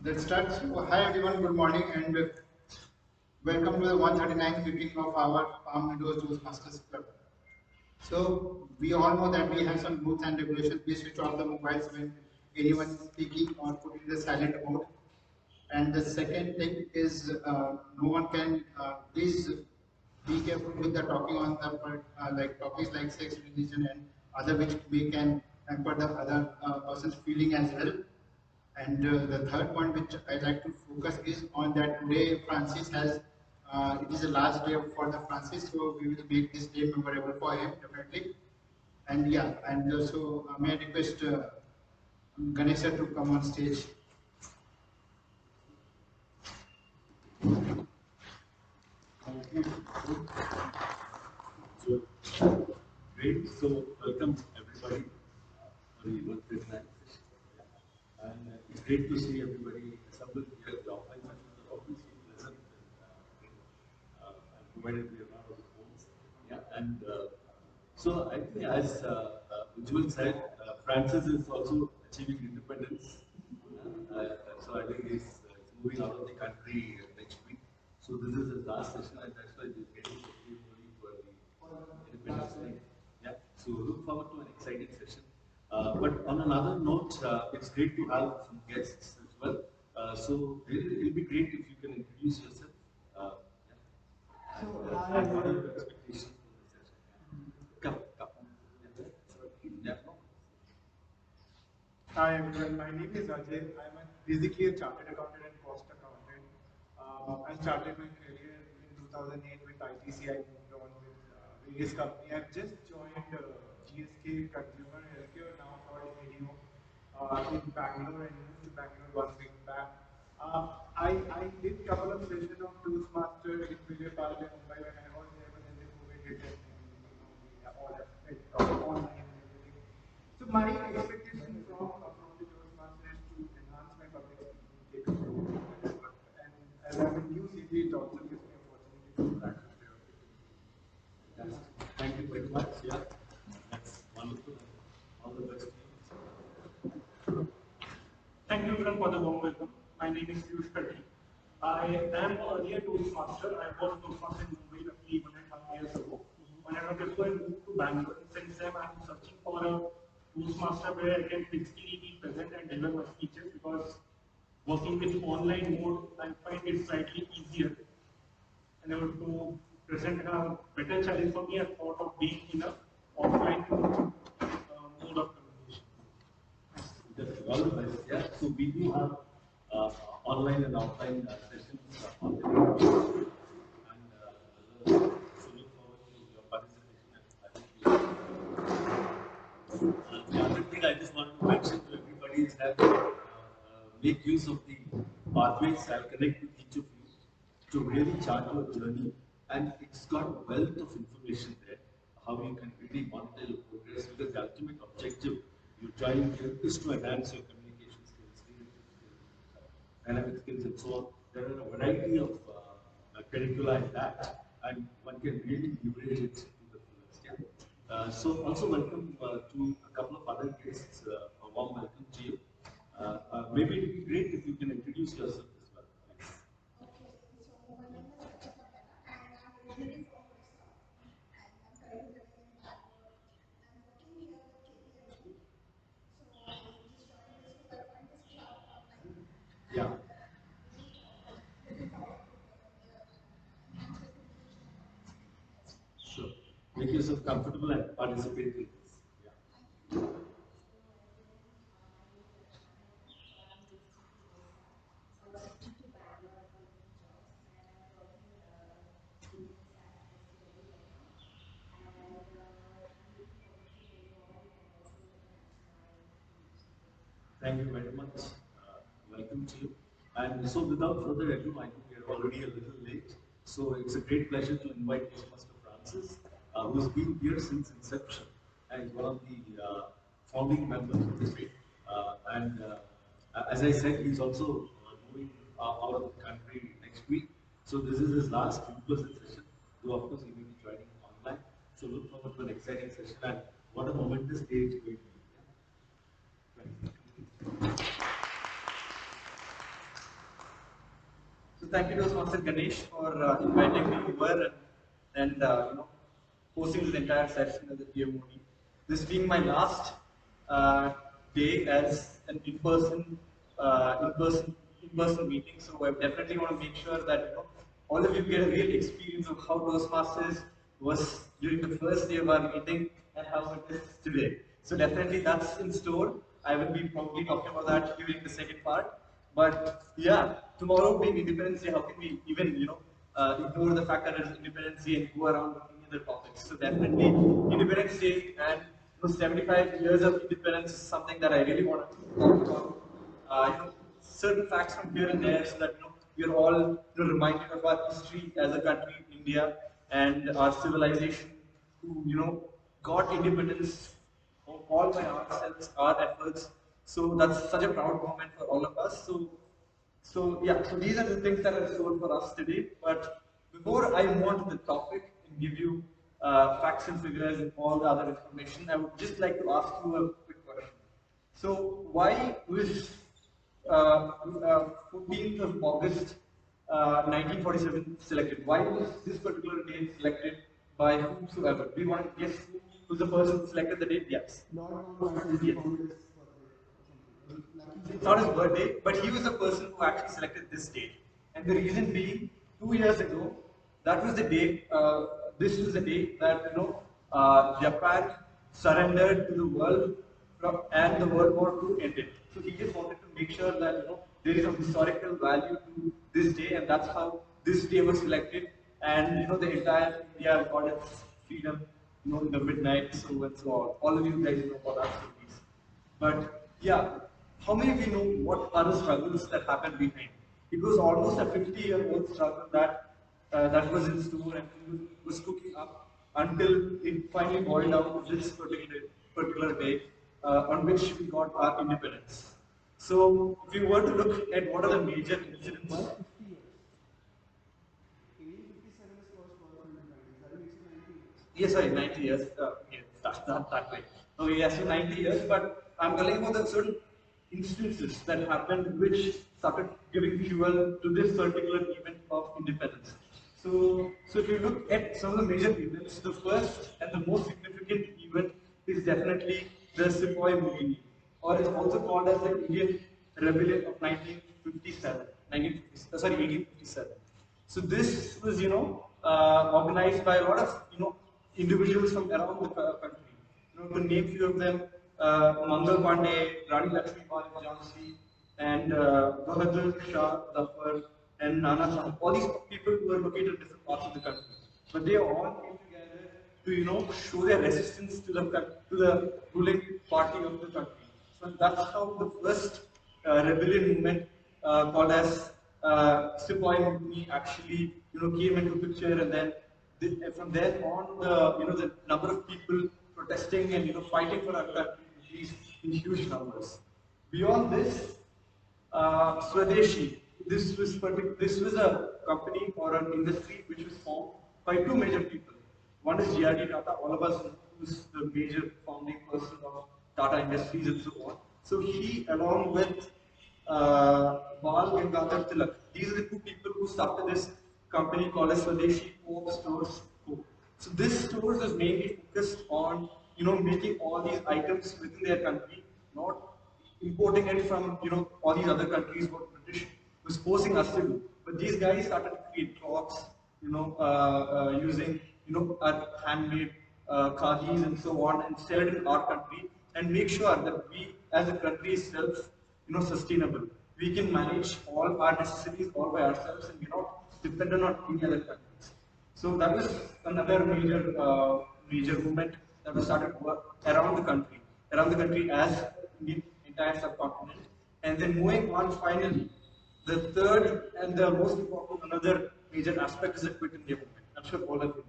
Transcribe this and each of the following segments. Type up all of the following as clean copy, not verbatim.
Let's start. So, hi everyone, good morning, and welcome to the 139th meeting of our Meadows Toastmasters Club. So, we all know that we have some rules and regulations. We switch off the mobiles when anyone is speaking or put in the silent mode. And the second thing is no one can, please be careful with the talking on the like topics like sex, religion, and other which may can hamper the other person's feeling as well. And the third one which I like to focus is on that today Francis has, it is the last day for the Francis, so we will make this day memorable for him definitely. And yeah, and so may I request Ganesha to come on stage. Thank you. So, great. So, welcome everybody for the birthday night. And it's great to see everybody assembled here. The offline sessions are always so pleasant and provided we are not on the phones. Yeah, and so I think as Ujjwal said, Francis is also achieving independence. So I think he's moving out of the country next week. So this is his last session, and that's why he's getting prepared for the Independence Day. Yeah. So look forward to an exciting session. But on another note, it's great to have some guests as well. So it'll be great if you can introduce yourself. Yeah. And what are your expectations for the session? Come. Yeah. Hi everyone, my name is Ajay. I'm basically a chartered accountant and cost accountant. I started my career in 2008 with ITC. I moved on with various companies. I've just joined GSK Consumer Healthcare, now called Meadows, in Bangalore, and moved to Bangalore 1 week back. I did a couple of sessions of Toastmasters in Vijay Park and Mumbai when I was there, but then the COVID hit and we all have went online and everything. So my expectation from the Toastmasters is to enhance my public speaking capabilities, and as I'm a new city, it also gives me opportunity to practice there. Yes. Thank you very much. Yeah, that's wonderful. All the best to you. Thank you everyone for the warm welcome. My name is Piyush Patti. I am earlier Toastmaster. I was Toastmaster in Mumbai roughly 1.5 years ago. 1.5 years ago, I moved to Bangalore. Since then, I am searching for a Toastmaster where I can physically be present and deliver my speeches, because working with online mode, I find it slightly easier. And I want to present a better challenge for me. I thought of being in a offline mode of communication. All the best. Yeah. So we do have online and offline sessions on the day. And so look forward to your participation. The other thing I just want to mention to everybody is that make use of the pathways. I'll connect with each of you to really chart your journey, and it's got a wealth of information there, how you can really monitor your progress, because the ultimate objective you join here is to enhance your communication skills, leadership skills, dynamic skills, and so on. There are a variety of curricula in that, and one can really leverage it to the fullest. Yeah. So also welcome to a couple of other guests, a warm welcome to you. Maybe it would be great if you can introduce yourself as well, please. Yeah. Sure. Make yourself comfortable and participate in this. Yeah. Thank you very much. Welcome to you. And so, without further ado, I think we are already a little late. So, it's a great pleasure to invite Mr. Francis, who's been here since inception and is one of the founding members of this group. And as I said, he's also moving out of the country next week. So, this is his last in-person session, though, of course, he will be joining online. So, look forward to an exciting session, and what a momentous day it's going to be. Yeah? Right. thank you Toastmaster Ganesh for inviting me over and hosting this entire session as a PMOD. This being my last uh, day as an in-person meeting, so I definitely want to make sure that all of you get a real experience of how Toastmasters was during the first day of our meeting and how it is today. So definitely that's in store. I will be probably talking about that during the second part. But yeah, tomorrow being Independence Day, how can we even ignore the fact that it is Independence Day and go around any other topics? So definitely Independence Day and 75 years of independence is something that I really want to talk about. Certain facts from here and there, so that we are all reminded of our history as a country, India, and our civilization, who got independence all by ourselves, our efforts. So that's such a proud moment for all of us. So yeah, so these are the things that are stored for us today. But before I move on to the topic and give you facts and figures and all the other information, I would just like to ask you a quick question. So why was 14th of August 1947 selected? Why was this particular date selected by whomsoever? Do you want to guess who's the person who selected the date? Yes. Yes. It's not his birthday, but he was the person who actually selected this date. And the reason being, 2 years ago, that was the date. This was the date that Japan surrendered to the world and the World War II ended. So he just wanted to make sure that there is a historical value to this day, and that's how this day was selected. And the entire India got its freedom, in the midnight, so and so on. All of you guys know about that stories. But yeah, how many of you know what are the struggles that happened behind? It was almost a 50-year-old struggle that was in store and was cooking up until it finally boiled down to this particular day on which we got our independence. So, if you were to look at what are the major incidents. Yes, sorry, 90 years. Yeah, that's not that way. Okay, yes, so 90 years, but I'm telling about the certain instances that happened which started giving fuel to this particular event of independence. So if you look at some of the major events, the first and the most significant event is definitely the Sepoy Mutiny, or it's also called as the Indian Rebellion of 1957, 1950, sorry, 1857. So this was, organized by a lot of, individuals from around the country. To name few of them, Mangal Pandey, Rani Lakshmi Bai Jhansi, and Bahadur Shah Zafar, and Nana Shah. All these people were located in different parts of the country, but they all came together to, show their resistance to the ruling party of the country. So that's how the first rebellion movement called as Sepoy Mutiny actually came into picture, and then from then on the number of people protesting and fighting for our country increased in huge numbers. Beyond this, Swadeshi. This was a company or an industry which was formed by two major people. One is G.R.D. Tata. All of us know who's the major founding person of Tata Industries and so on. So he, along with Bal Gangadhar Tilak, these are the two people who started this company called as Swadeshi Coke Stores Co. So this stores is mainly focused on making all these items within their country, not importing it from all these other countries what British was forcing us to do. But these guys started to create clothes, using our handmade khadis and so on, and sell it in our country, and make sure that we as a country is self sustainable. We can manage all our necessities all by ourselves, and we're not dependent on any other countries. So that was another major movement that was started around the country as the entire subcontinent. And then moving on, finally, the third and the most important another major aspect is the Quit India movement. I'm sure all of you.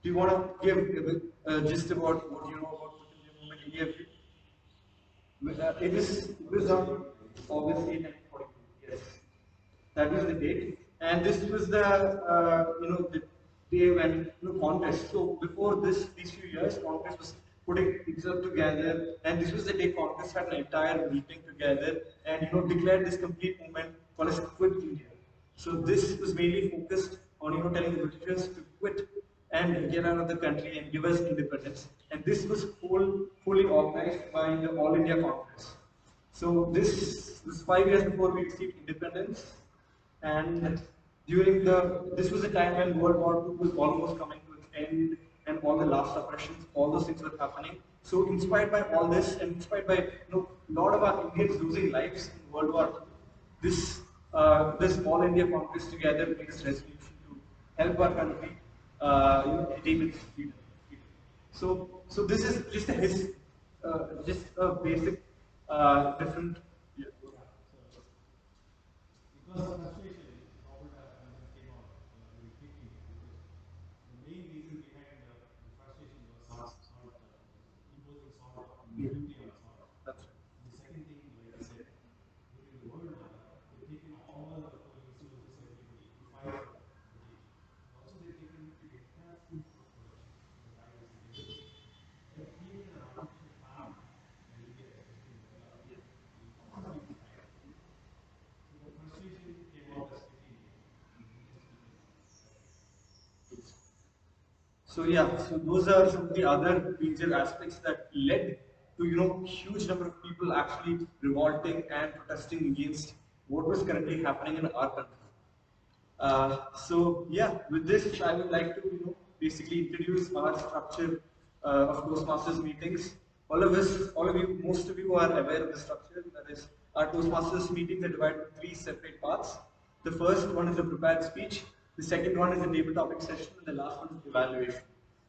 Do you want to give a gist about what you know about Quit India movement? Any of you? It was on August 8, 1942. Yes, that was the date, and this was the the day when Congress. So before these few years, Congress was putting itself together, and this was the day Congress had an entire meeting together and declared this complete movement called as Quit India. So this was mainly focused on telling the Britishers to quit and get out of the country and give us independence. And this was fully organized by the All India Congress. So this was 5 years before we received independence, and this was a time when World War II was almost coming to its end, and all the last oppressions, all those things were happening. So inspired by all this, and inspired by a lot of our Indians losing lives in World War II, this All India Congress together made this resolution to help our country, attain its freedom. So this is just a basic different. Yeah. It was a frustration. Robert Amazon came out very quickly because the main reason behind the frustration was not imposing sort of duty on salt. That's right. And the second thing, like you said, during the World War, they've taken all the police soldiers, everybody to fight for British. And also they've taken the entire food production in the rice and everything. Even an artificial farm in India, especially in Kerala, the common people died. So that frustration came out as quickly and Indians people died. So yeah, so those are some of the other major aspects that led to huge number of people actually revolting and protesting against what was currently happening in our country. So yeah, with this I would like to basically introduce our structure of Toastmasters meetings. All of you, most of you are aware of the structure. That is, our Toastmasters meetings are divided into 3 separate parts. The first one is a prepared speech. The second one is a table topic session, and the last one is evaluation.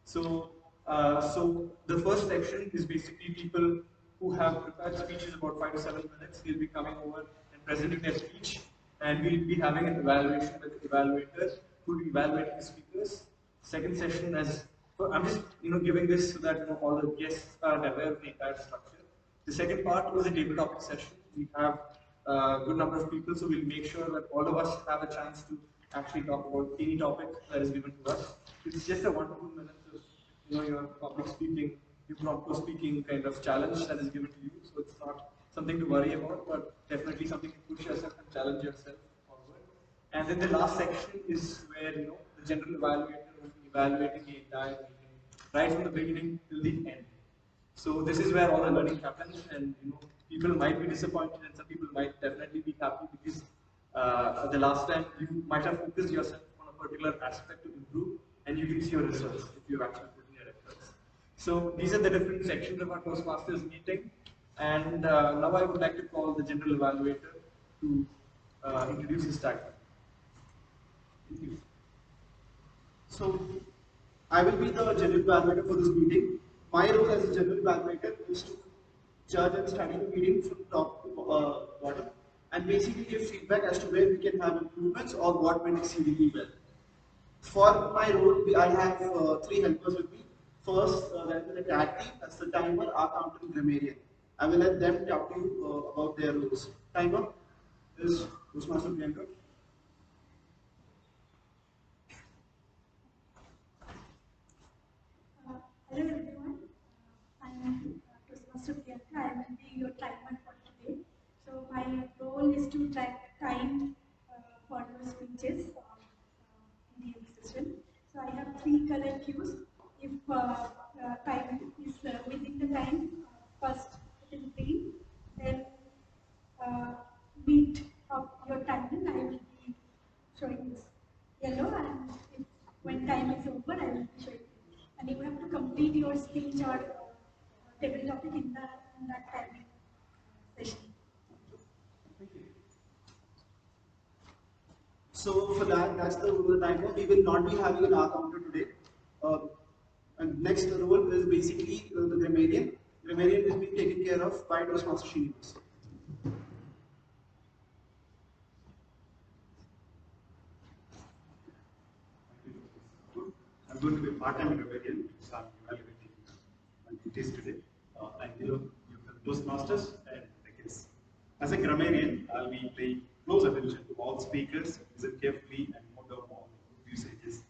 So the first section is basically people who have prepared speeches about 5 to 7 minutes. They'll be coming over and presenting their speech, and we'll be having an evaluation with the evaluators who will be evaluating the speakers. Second session is, so I'm just giving this so that all the guests are aware of the entire structure. The second part was a table topic session. We have a good number of people, so we'll make sure that all of us have a chance to actually talk about any topic that is given to us. It's just a 1 to 2 minutes of your public speaking, impromptu speaking kind of challenge that is given to you. So it's not something to worry about, but definitely something to push yourself and challenge yourself forward. And then the last section is where the general evaluator will be evaluating the entire meeting right from the beginning till the end. So this is where all the learning happens, and people might be disappointed, and some people might definitely be happy because the last time you might have focused yourself on a particular aspect to improve, and you can see your results if you actually put in your efforts. So these are the different sections of our Toastmasters meeting, and now I would like to call the general evaluator to introduce his title. Thank you. So, I will be the general evaluator for this meeting. My role as a general evaluator is to judge and study the meeting from top to bottom and basically give feedback as to where we can have improvements or what went exceedingly well. For my role, I have 3 helpers with me. First, there is the tag team, that's the timer, accountant, and grammarian. I will let them talk to you about their roles. Timer is Toastmaster Priyanka. Hello everyone, I'm Toastmaster Priyanka. I will be your timer for today. So my role is to track time for your speeches in the session. So I have 3 color cues. If time is within the time, first it is green, then beat of your timing, I will be showing this yellow, and if, when time is over, I will be showing green. And you have to complete your speech or table topic in that timing session. So for that, that's the rule of the timer. We will not be having an R counter today. And next role is basically the grammarian. Grammarian is being taken care of by Toastmaster Srinivas. I'm going to be a part-time grammarian, so I'm evaluating my duties today. You've done Toastmasters, and I guess as a grammarian, I'll be paying close attention to all speakers, listen carefully, and note down all the usages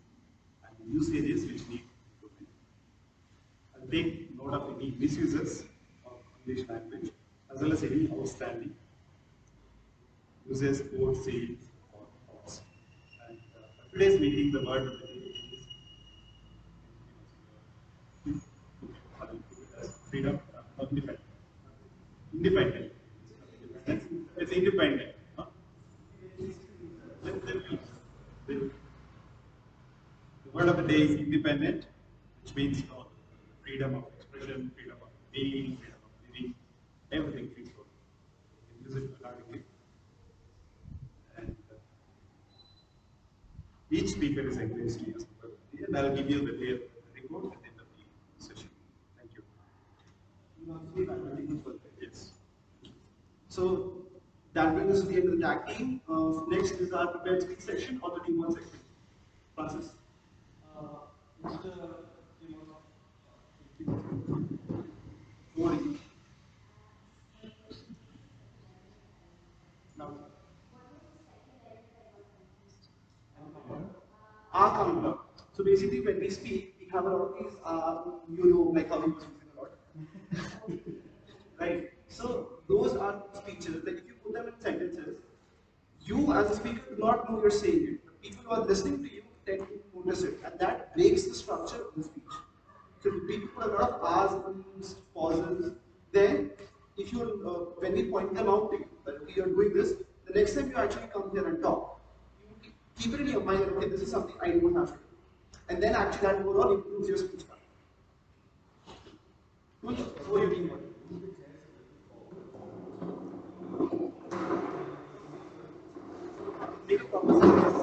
and usages which need improvement. I'll take note of any misuses of English language, as well as any outstanding uses, quotes, sayings, or thoughts. Today's meeting, the word of the day is how do you put it as freedom or independence. Independent. It's independent. Huh? The word of the day is independent, which means freedom of expression, freedom of being, freedom of living, everything free flow. You can use it accordingly. And each speaker is encouraged to use the word of the day, and I'll give you the report at the end of the session. Thank you. Yes. So that brings us to the end of the tag team. Next is our prepared speech section or the team one section. Francis. Morning. Now. Counter. So basically, when we speak, we have a lot of these, like how we were speaking a lot. Right? So those are speeches, like if you put them in sentences, you as a speaker do not know you're saying it. The people who are listening to you tend to notice it, and that breaks the structure of the speech. So people put a lot of ahs, pauses. Then, if you when we point them out to you that okay, you're doing this, the next time you actually come here and talk, you keep it in your mind that okay, this is something I don't have to do, and then actually that overall improves your speech. So you need one. Make a proper sentence.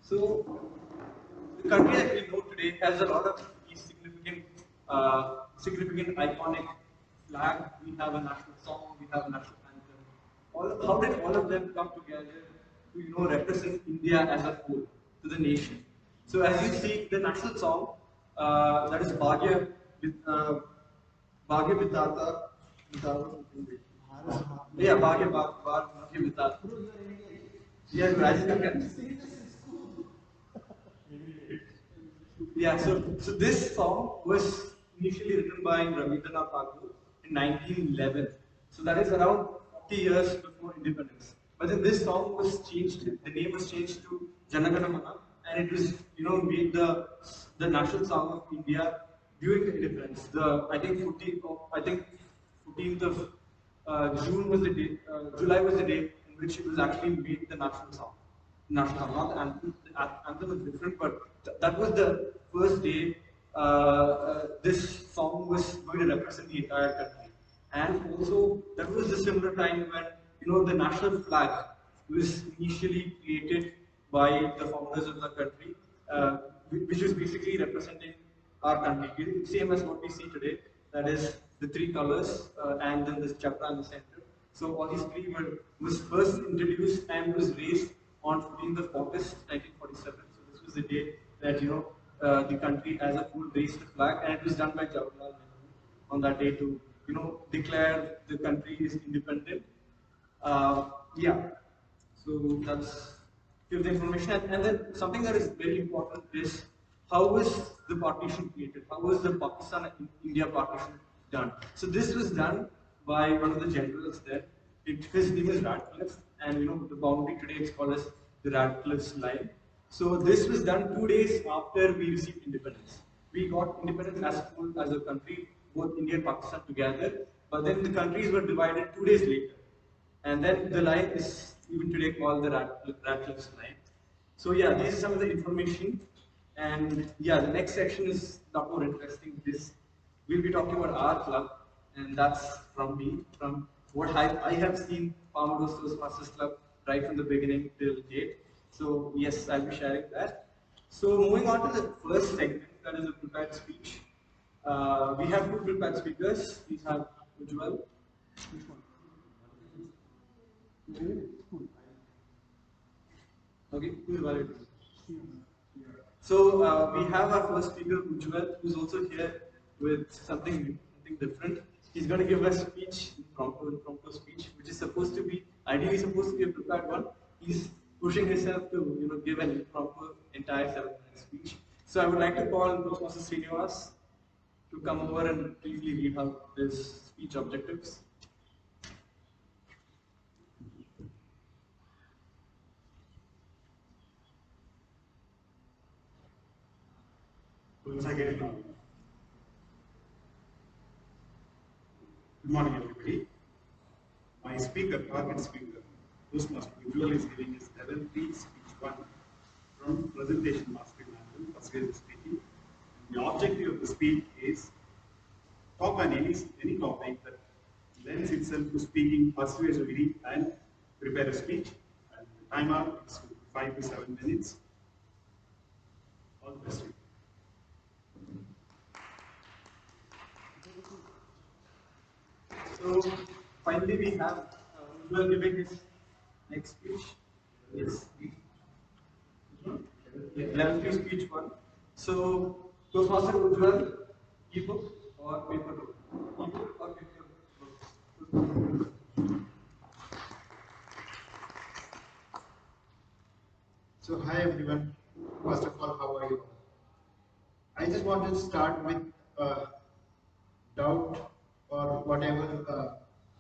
So, the country that we know today has a lot of these significant iconic flag. We have a national song, we have a national anthem. How did all of them come together to represent India as a whole to the nation? So as you see, the national song that is Bhagya Vidata, yeah, Bhagya Vidata. Yeah, Rajiv. Yeah, so this song was initially written by Rabindranath Tagore in 1911. So that is around 40 years before independence. But then this song was changed. The name was changed to Janagana Mana, and it was made the national song of India during the independence. I think 14th of June was the day. July was the day in which it was actually made the national song. National song, not the anthem. The anthem is different, but that was the first day this song was going to represent the entire country. And also, that was the similar time when the national flag was initially created by the founders of the country, which was basically representing our country, same as what we see today. That is the three colors and then this chapter in the center. So all these three was first introduced and was raised on 14th of August 1947. So this was the day that the country as a whole raised the flag, and it was done by Jawaharlal Nehru on that day to declare the country is independent. Yeah, so that's give the information, and then something that is very important is how was the partition created? How was the Pakistan and India partition done? So this was done by one of the generals there. His name is Radcliffe, and the boundary today is called as the Radcliffe's line. So this was done 2 days after we received independence. We got independence as full as a country, both India and Pakistan together. But then the countries were divided 2 days later. And then the line is even today called the Radcliffe's line. So yeah, this is some of the information. And yeah, the next section is a lot more interesting. We'll be talking about our club, and that's from me, from what I have seen Meadows Toastmasters Club right from the beginning till date. So yes, I'll be sharing that. So moving on to the first segment, that is a prepared speech. We have two prepared speakers. We have Ujjwal. Which one? Okay, who's valid? So we have our first speaker, Ujjwal, who's also here with something different. He's going to give us speech, impromptu speech, which is ideally supposed to be a prepared one. He's pushing himself to give an impromptu entire 7 minute speech. So I would like to call Mr. Srinivas to come over and briefly read out his speech objectives. Once again, good morning, everybody. My speaker, target speaker, Toastmaster Visual is giving his level 3 speech 1 from Presentation Mastery Manual, first grade speaking. The objective of the speech is talk on any topic that lends itself to speaking persuasively and prepare a speech. And the timer is 5 to 7 minutes. All the best. So finally we have Ujjwal giving his next speech. Yes. Level 3 speech 1. So Toastmaster Ujjwal, ebook or paper book? Ebook or paper book? So hi everyone. First of all, how are you? I just want to start with doubt or whatever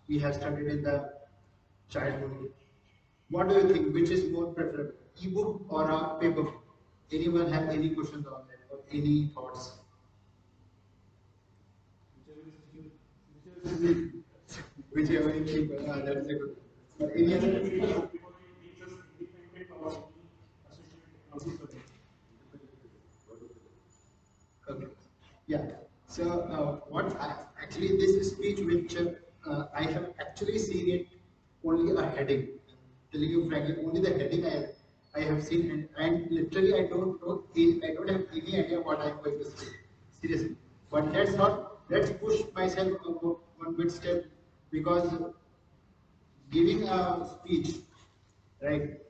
we have studied in the childhood. What do you think? Which is more preferable, ebook or a paper book? Anyone have any questions on that or any thoughts? Whichever is cheaper. That's a good. But any other? Okay. Yeah. So actually this speech which I have actually seen it only a heading. Telling you frankly, only the heading I have seen and literally I don't know I don't have any idea what I'm going to say. Seriously. But let's push myself one bit step because giving a speech, right?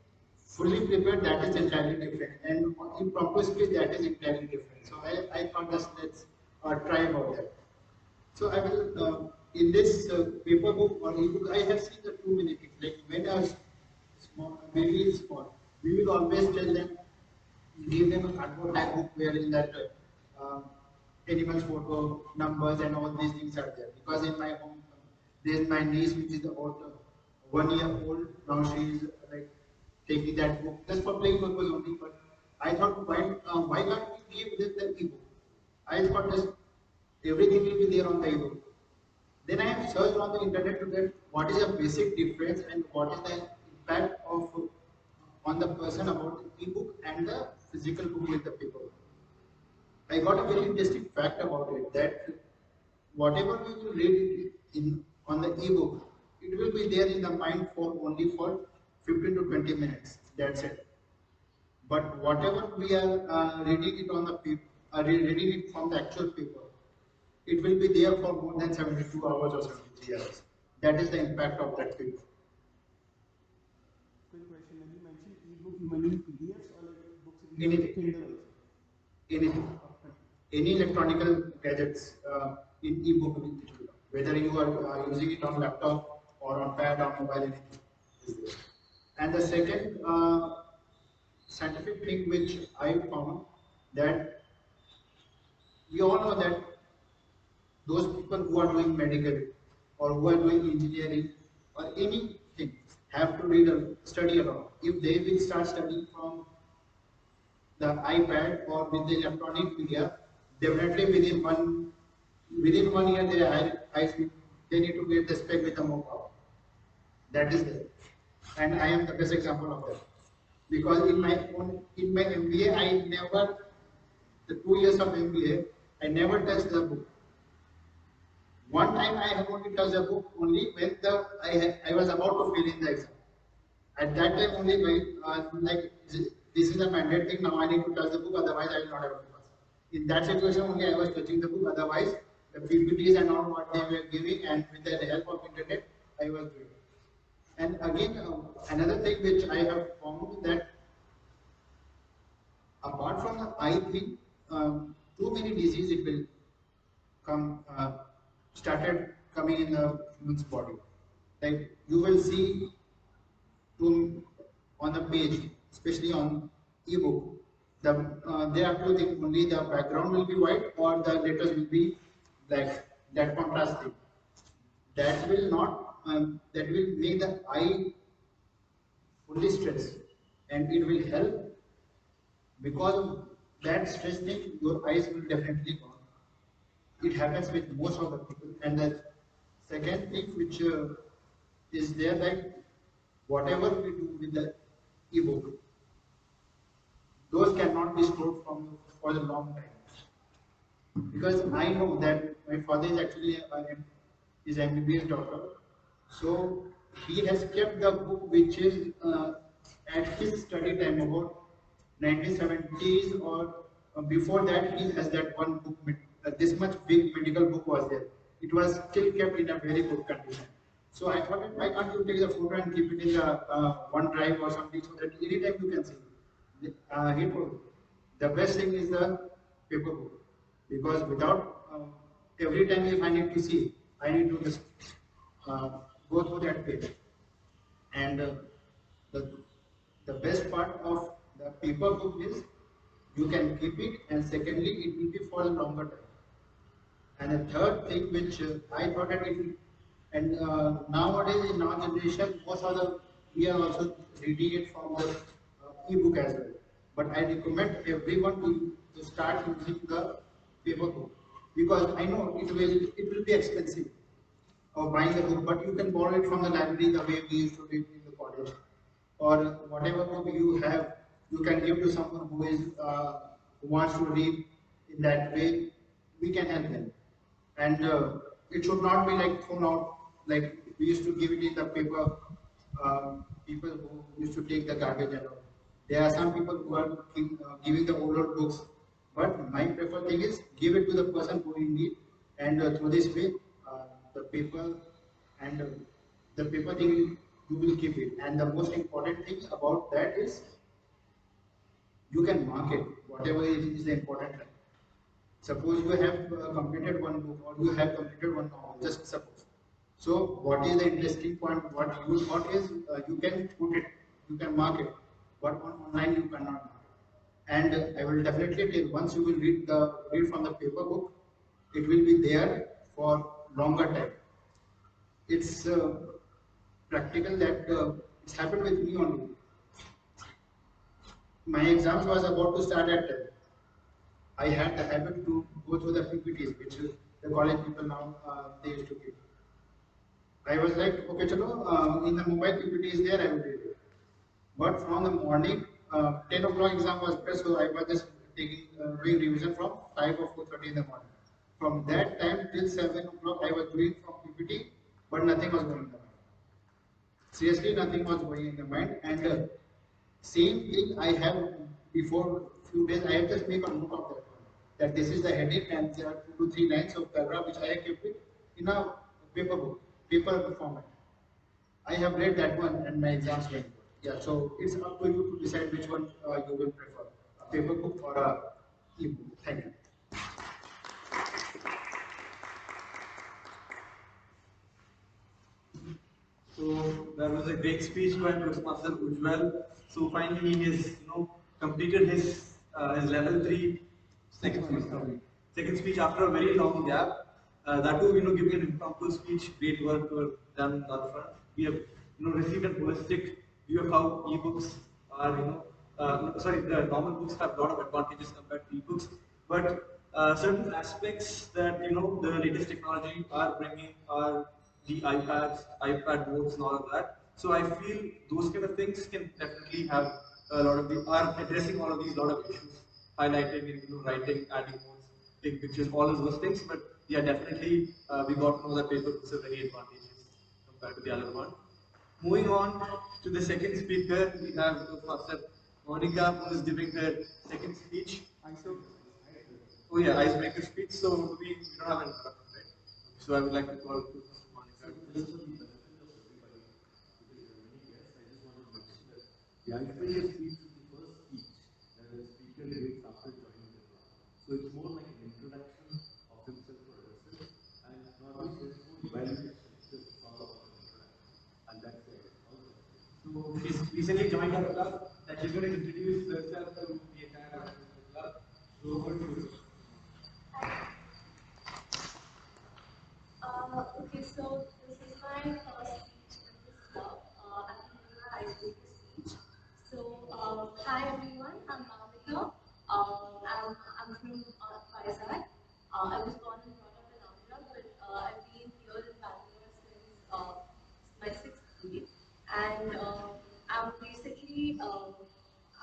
Fully prepared, that is entirely different, and impromptu speech, that is entirely different. So I thought let's try about that. So I will in this paper book or ebook, I have seen the too many things. Like when a small baby is small, we will always tell them, give them a cardboard type book where in that animals photo, numbers, and all these things are there. Because in my home, there is my niece which is about 1 year old. Now she is like taking that book just for playing purpose only. But I thought, why can't we give them the ebook? I thought just everything will be there on the ebook. Then I have searched on the internet to get what is the basic difference and what is the impact of on the person about the ebook and the physical book with the paper. I got a very interesting fact about it that whatever we will read in on the ebook, it will be there in the mind for only for 15 to 20 minutes. That's it. But whatever we are reading it on the paper, reading it from the actual paper, it will be there for more than 72 hours or 73 hours. That is the impact of that paper. Quick question, when you mentioned ebook, you mean PDFs or like books in Anything. Kindle? Anything. Any electronic gadgets in ebook, whether you are using it on laptop or on pad or mobile, anything is there. And the second scientific thing which I found that we all know that those people who are doing medical or who are doing engineering or anything have to read a study about. If they will start studying from the iPad or with the electronic media, definitely within 1 year they need to get the spec with the more power. That is there, and I am the best example of that. Because in my MBA, I never the 2 years of MBA, I never touched the book. One time I have only touched the book only when I was about to fail in the exam. At that time only, like this is a mandate thing. Now I need to touch the book, otherwise I will not able to pass. In that situation only, I was touching the book. Otherwise, the PPTs and all what they were giving, and with the help of internet, I was doing. And again, another thing which I have found that apart from the eye thing, too many diseases it will come started coming in the human's body. Like you will see to on the page, especially on ebook, there are two things: only the background will be white or the letters will be black. That contrast thing. That will not. That will make the eye fully stressed, and it will help because that stress thing, your eyes will definitely go. It happens with most of the people. And the second thing which is there, like whatever we do with the ebook, those cannot be stored from for a long time. Because I know that my father is actually is MBBS doctor, so he has kept the book which is at his study time about 1970s or before that. He has that one book, this much big medical book was there. It was still kept in a very good condition. So I thought, why can't you take the photo and keep it in the one drive or something so that anytime you can see it. He told the best thing is the paper book because without every time if I need to see, I need to just uh, go through that page. And the the best part of the paper book is you can keep it, and secondly, it will be for a longer time. And the third thing which I thought that it will, and nowadays in our generation, most of the we are also reading it from the ebook as well. But I recommend everyone to start using the paper book because I know it will be expensive or buying the book, but you can borrow it from the library the way we used to read in the college, or whatever book you have, you can give to someone who wants to read in that way. We can help them, and it should not be like thrown out like we used to give it in the paper. People who used to take the garbage and all. There are some people who are giving the older books, but my preferred thing is give it to the person who in need, and through this way, uh, the paper and the paper thing you will keep it. And the most important thing about that is you can mark it, whatever is the important thing. Suppose you have completed one book or you have completed one novel, just suppose. So what is the interesting point? What you thought is you can put it, you can mark it, but on online you cannot mark it. And I will definitely tell once you will read from the paper book, it will be there for longer time. It's practical that it's happened with me only. My exams was about to start at 10. I had the habit to go through the PPTs, which the college people now they used to give. I was like, okay, chalo, in the mobile PPT is there, I will read it. But from the morning, 10 o'clock exam was there, so I was just doing revision from 5 or 4:30 in the morning. From that time till 7 o'clock, I was doing from PPT, but nothing was going in the mind. Seriously, nothing was going in the mind, and same thing I have before few days. I have just make a note of that one. That this is the heading, and there are 2 to 3 lines of paragraph which I have kept it in a paper book, paper format. I have read that one, and my exams went good. Yeah, so it's up to you to decide which one you will prefer, a paper book or a e-book. Thank you. So that was a great speech by Toastmaster Ujjwal. So finally, he has completed his level three second speech. Sorry, second speech after a very long gap. That too, giving an impromptu speech. Great work done on that front. We have received a holistic view of how ebooks are. Sorry, the normal books have a lot of advantages compared to ebooks, but certain aspects that the latest technology are bringing are the iPads, iPad boards, and all of that. So I feel those kind of things can definitely have a lot of the are addressing all of these lot of issues, highlighting and writing, adding notes, taking pictures, all of those things. But yeah, definitely we got to know that paper books are very advantageous compared to the other one. Moving on to the second speaker, we have Professor Monica, who is giving her second speech. So, oh yeah, icebreaker speech. So we don't have an introduction, right? So I would like to call Professor Monica. Just for the benefit of everybody, because there are many guests, I just want to mention that the icebreaker speech is the first speech that a speaker gives after joining the club. So it's more like an introduction of himself or herself, and normally there's no evaluation, just it's all about an introduction, and that's the all the icebreaker. So she's recently joined our club, and she's going to introduce herself to the entire members of the club. So over to you. Okay, so this is my first speech in this club. I'll be giving my icebreaker speech. So, hi everyone, I'm Monica.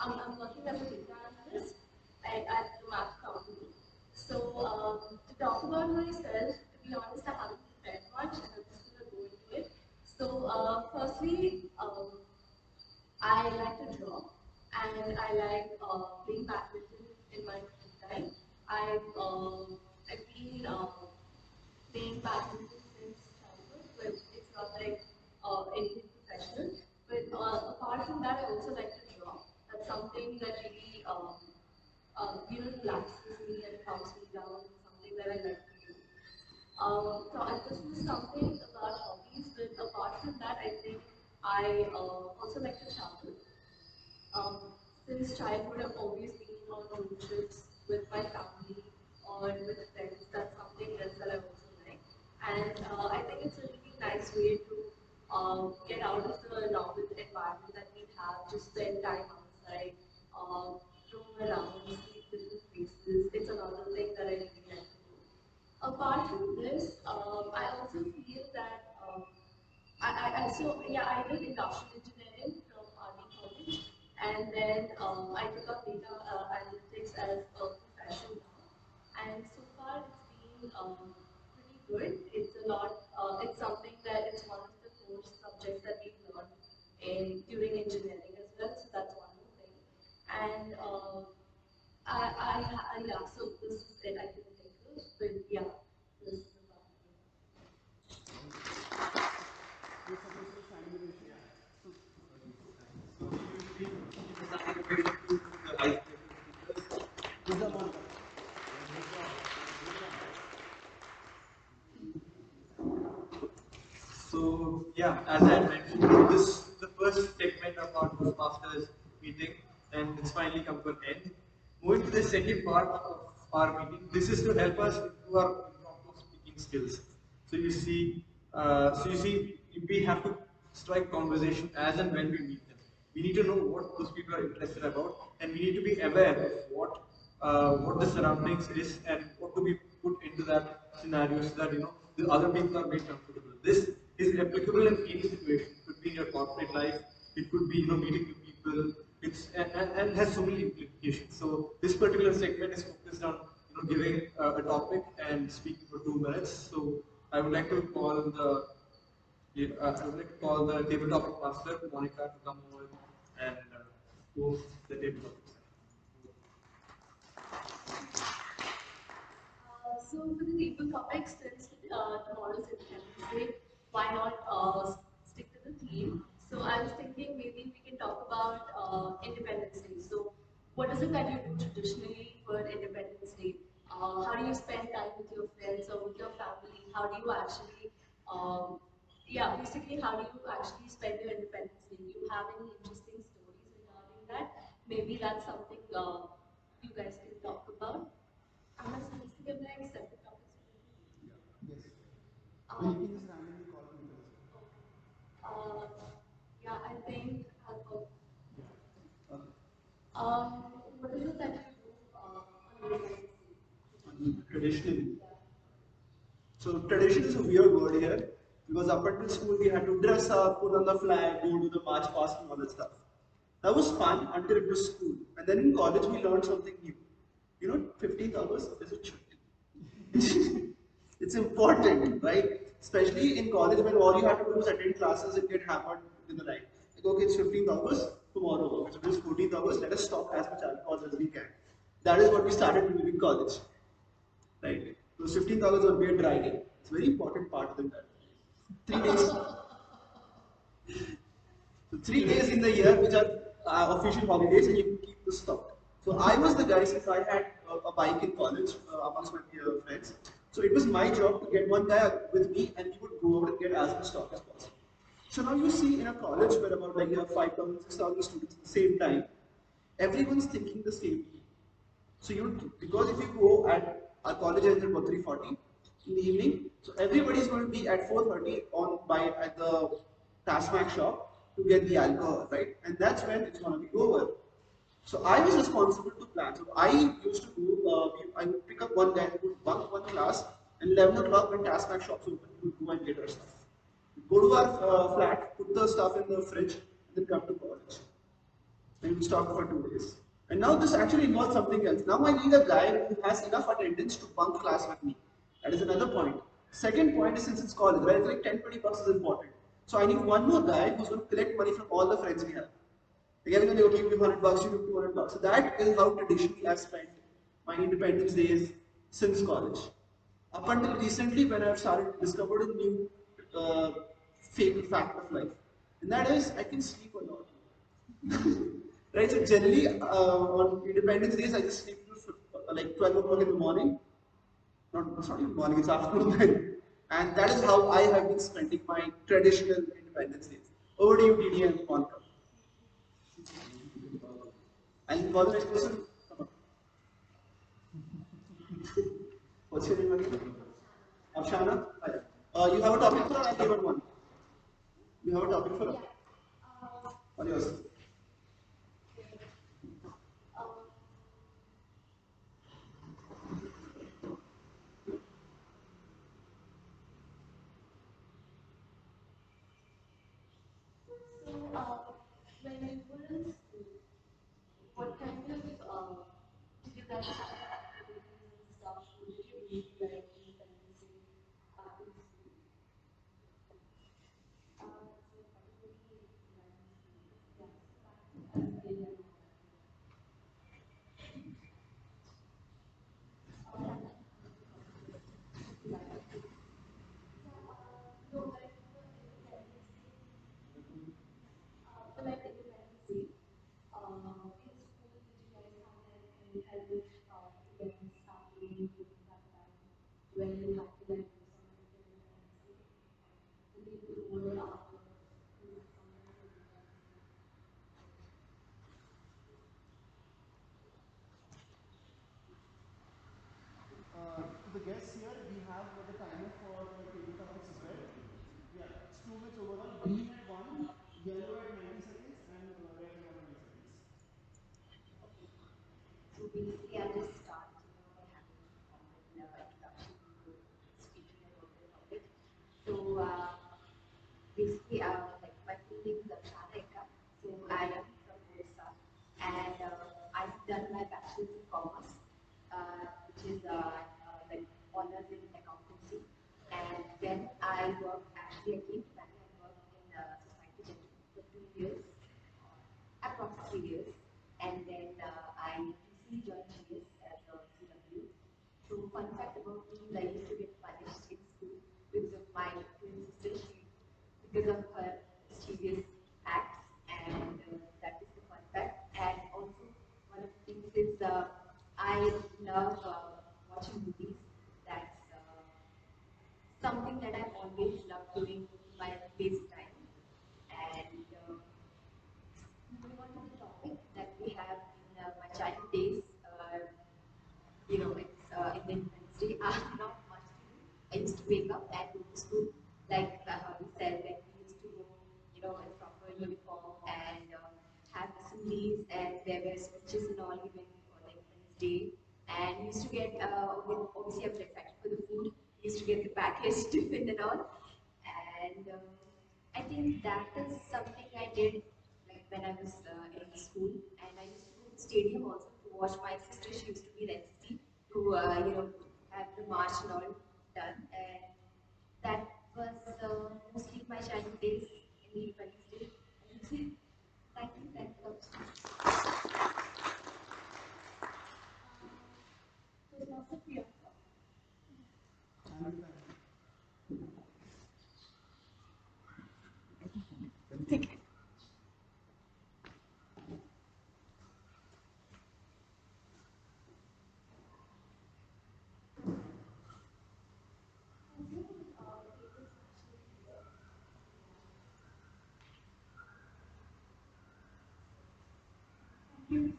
I'm working as a data analyst at the map company. So to talk about myself, to be honest, I haven't prepared much, and I'm just going to go into it. So firstly, I like to draw, and I like playing badminton in my free time. I've been playing badminton since childhood, but it's not like anything professional. But apart from that, I also like to draw. That's something that really relaxes me and calms me down. Something that I like to do. This was something about hobbies, but apart from that, I think I also like to travel. Um, since childhood, I've always been on road trips with my family or with friends. That's something else that I also like. And I think it's a really nice way to get out of the normal environment that we have, just spend time outside, roam around, see different places. It's another thing that I really like to do. Apart from this, I also feel that so yeah, I did industrial engineering from RD College, and then I took up data analytics as a profession now. And so far, it's been pretty good. It's a lot. It's something that it's one of the core subjects that we've learned during engineering as well. So that's one more thing. And yeah. So this is it. I can think of, but yeah, this is about So yeah, as I had mentioned, this is the first segment of our Toastmasters meeting, and it's finally come to an end. Moving to the second part of our meeting, this is to help us improve our impromptu speaking skills. So you see, we have to strike conversation as and when we meet them. We need to know what those people are interested about, and we need to be aware of what the surroundings is and what to be put into that scenario so that the other people are made comfortable. This is applicable in any situation. It could be in your corporate life. It could be meeting with people. And has so many implications. So this particular segment is focused on giving a topic and speaking for 2 minutes. So I would like to call the table topic master Monica to come over and host the table topic. So for the table topics, since tomorrow's Independence Day, why not stick to the theme? So I was thinking maybe we can talk about Independence Day. So what is it that you do traditionally for Independence Day? How do you spend time with your friends or with your family? How do you actually, yeah, basically how do you actually spend your Independence Day? Do you have any interesting stories regarding that? Maybe that's something you guys can talk about. Am I supposed to give like separate topics? Yes. Well, you Um, can just randomly call people as well. uh, yeah, I think I'll go. Okay. What is it that you do on Independence Day? Traditionally. So tradition is a weird word here because up until school we had to dress up, put on the flag, go to the march past and all that stuff. That was fun until it was school. And then in college we learned something new. 15th August is a chutti. It's important, right? Especially in college when all you have to do is attend classes and get hammered in the night. Like, okay, it's 15th August, tomorrow. So it is 14th August, let us stop as much alcohol as we can. That is what we started doing in college. Right? So 15th August will be a dry day. It's a very important part of the entire 3 days. So 3 days in the year which are official holidays and you keep this stock. So I was the guy since I had a bike in college amongst my friends. So it was my job to get one guy with me and he would go out and get as much stock as possible. So now you see in a college where about like you have 5,000, 6,000 students at the same time, everyone's thinking the same thing. So because if you go at our college ends at about 3:40 in the evening, so everybody is going to be at 4:30 at the Tasmac shop to get the alcohol, right? And that's when it's going to be over. So I was responsible to plan. So I used to do, I would pick up one guy who would bunk one class, and 11 o'clock when Tasmac shops open, we would go and get our stuff. We'd go to our flat, put the stuff in the fridge, and then come to college. and we talk for 2 days. And now this actually involves something else. Now I need a guy who has enough attendance to bunk class with me. That is another point. Second point is since it's college, right? It's like 10-20 bucks is important. So I need one more guy who's going to collect money from all the friends we have. Again, they will give you 100 bucks, you give 200 bucks. So that is how traditionally I've spent my independence days since college. Up until recently, when I've started discovered a new fact of life, and that is I can sleep a lot. Right? So generally, on Independence Days, I just sleep till like 12 o'clock in the morning. It's not even morning, it's afternoon then. And that is how I have been spending my traditional Independence Days. Over to you, DD and Monica. And for the next person, come on. What's your name again? Afshana? Hi. You have a topic for or given one? You have a topic for us? Or yours? When you were in school, what kind of did you guys have activities and stuff? Or did you meet like independency back in school? So particularly when yeah, back as a kid and all that. No, like for Independence Day, for like Independence Day, in school, did you guys have like any kind of events happening during that time when you had to like do something for Independence Day? The day before or after, do something for Independence Day? To the guests here, we have the timer for table topics as well. Yeah, it's 2 minutes overall. Green at 1, yellow at 90 seconds, and red at 120 seconds. So basically, I'll just start, by having a common introduction to speaking about the topic. So basically, like my full name is Arshana Eka. So I am from Odisha, and I've done my bachelor's in commerce, which is like honors in accountancy. And then I worked actually I came to Bangalore and worked in society gentleman for 2 years, approximately 3 years, and then I recently joined GS as a CW. So fun fact about me is I used to get punished in school because of my twin sister. Because of her mischievous acts, and that is the fun fact. And also, one of the things is I love watching movies. That's something that I've always loved doing in my lazy time. And moving on to the topic that we have in my childhood days, it's Independence Day. Not much to do. I used to wake up and go to school, like how you said, like we used to go, in proper uniform and have assemblies, and there were speeches and all even on Independence Day. And we used to get, obviously, I was excited for the food. We used to get the packaged tiffin and all. And I think that is something I did like when I was in school, and I used to go to the stadium also to watch my sister. She used to be in NCC to have the march and all done, and that was mostly my childhood days in the Independence Day. I would say. Thank you, thank you. So now Sophia. Thank you.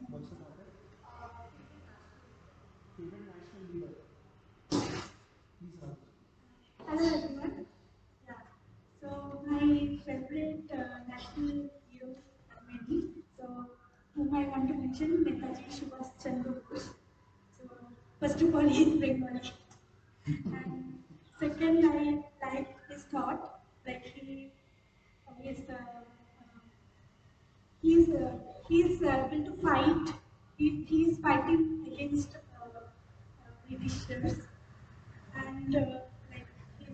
What's the topic? Favorite national leader. Please answer. Hello everyone. Yeah. So my favorite national heroes are many. So whom I want to mention Netaji Subhash Chandra Bose. So first of all, he is Bengali. And second, I like his thought. Like he is he's able to fight. He's fighting against Britishers, and like he's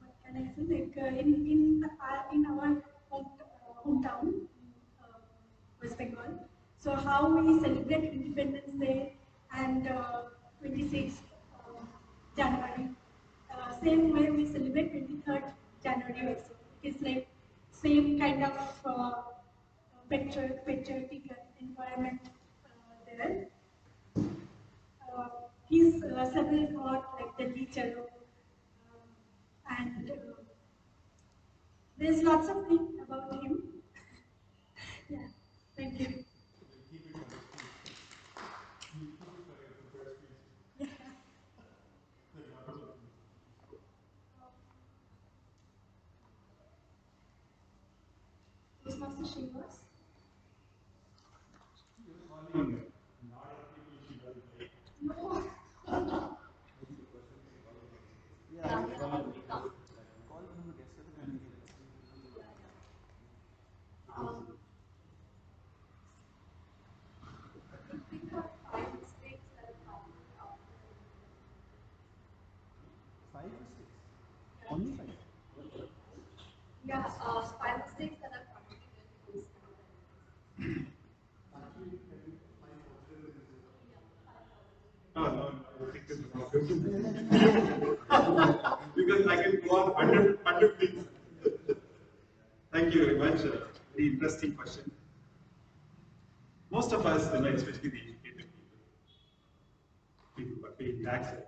what can I say? Like in our hometown, uh, West Bengal. So how we celebrate Independence Day and 26th January. Same way we celebrate 23rd January also. It is like same kind of patriotic environment there. His several got like the teacher, and there's lots of things about him. Yeah, thank you. Toastmaster Srinivas. No. Yeah, yeah, already come. Um, pick up five mistakes that have happened after. Five mistakes. Yeah. Only five. Yeah, five mistakes that have contributed to this kind of Actually, can you find positive in this? yeah, five positive. No, no, I think this is not because I can go on 100 things. Thank you very much. Very interesting question. Most of us, especially the educated people who are paying taxes,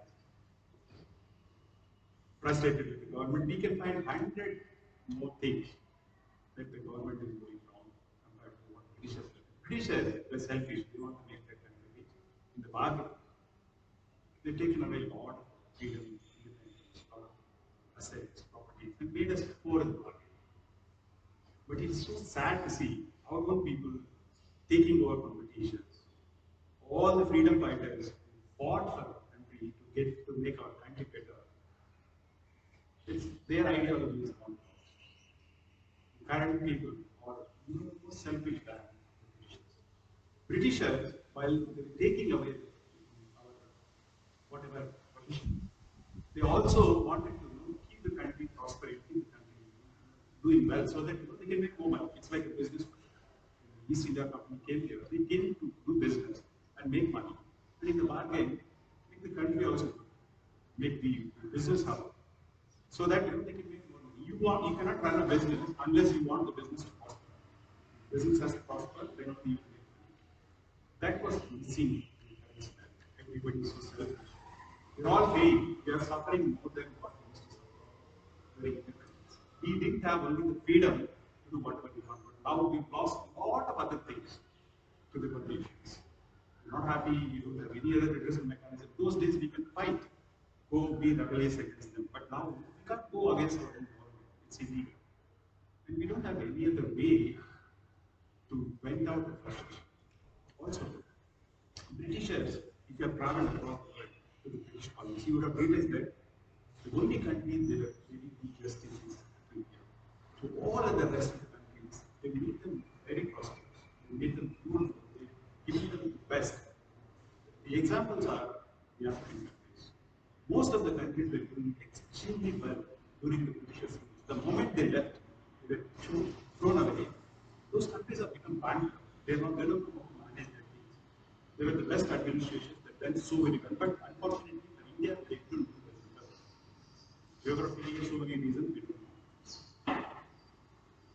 frustrated with the government, we can find 100 more things that the government is doing wrong compared to what Britishers did. Britishers were selfish, they want to make their country rich. In the bargain, they've taken away a lot of freedom, independence, our assets, properties, and made us poor in the market. But it's so sad to see our own people taking over from Britishers. All the freedom fighters who fought for our country to make our country better. It's their ideology is gone. The current people are more selfish than the Britishers. Britishers, while they were taking away our whatever position, they also wanted to keep the country prospering, keep the country doing well, so that they can make more money. It's like a business. The East India Company came here. They came to do business and make money, and in the bargain, make the country also good, make the business hub, so that they can make more money. You cannot run a business unless you want the business to prosper. Business has to prosper, then only you can make money. That was missing in Pakistan. Everybody is so selfish. We're all paying. We are suffering more than what we used to suffer during independence. We didn't have only the freedom to do whatever we want, but now we've lost a lot of other things to the conditions. We're not happy, we don't have any other redressal mechanism. Those days we can fight, go be rebellious against them. But now we can't go against our own government. It's illegal. And we don't have any other way to vent out the frustration. Also, Britishers, if you have traveled across the world to the British colonies, you would have realized that the only country they were really good justice is India. To all other rest of the countries, they made them very prosperous. They made them beautiful. They gave them the best. The examples are the African countries. Most of the countries were doing extremely well during the Britishers. The moment they left, they were thrown away. Those countries have become bankrupt. They don't know how to manage their things. They were the best administrations that done so very well. But unfortunately for India, they couldn't do well because geographically, so many reasons we don't know.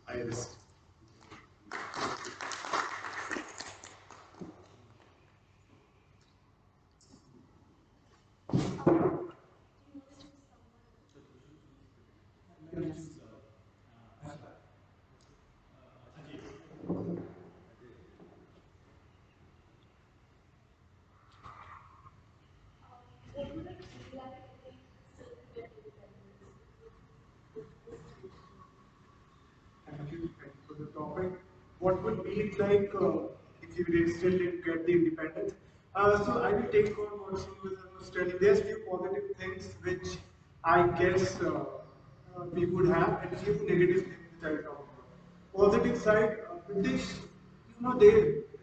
I rest. What would it be like if we celebrate independence? Thank you for the topic. What would be it like if you still didn't get the independence? So I will take on what Srinivas was telling. There's few positive things which I guess we would have, and few negative things side talk about. Positive side, British,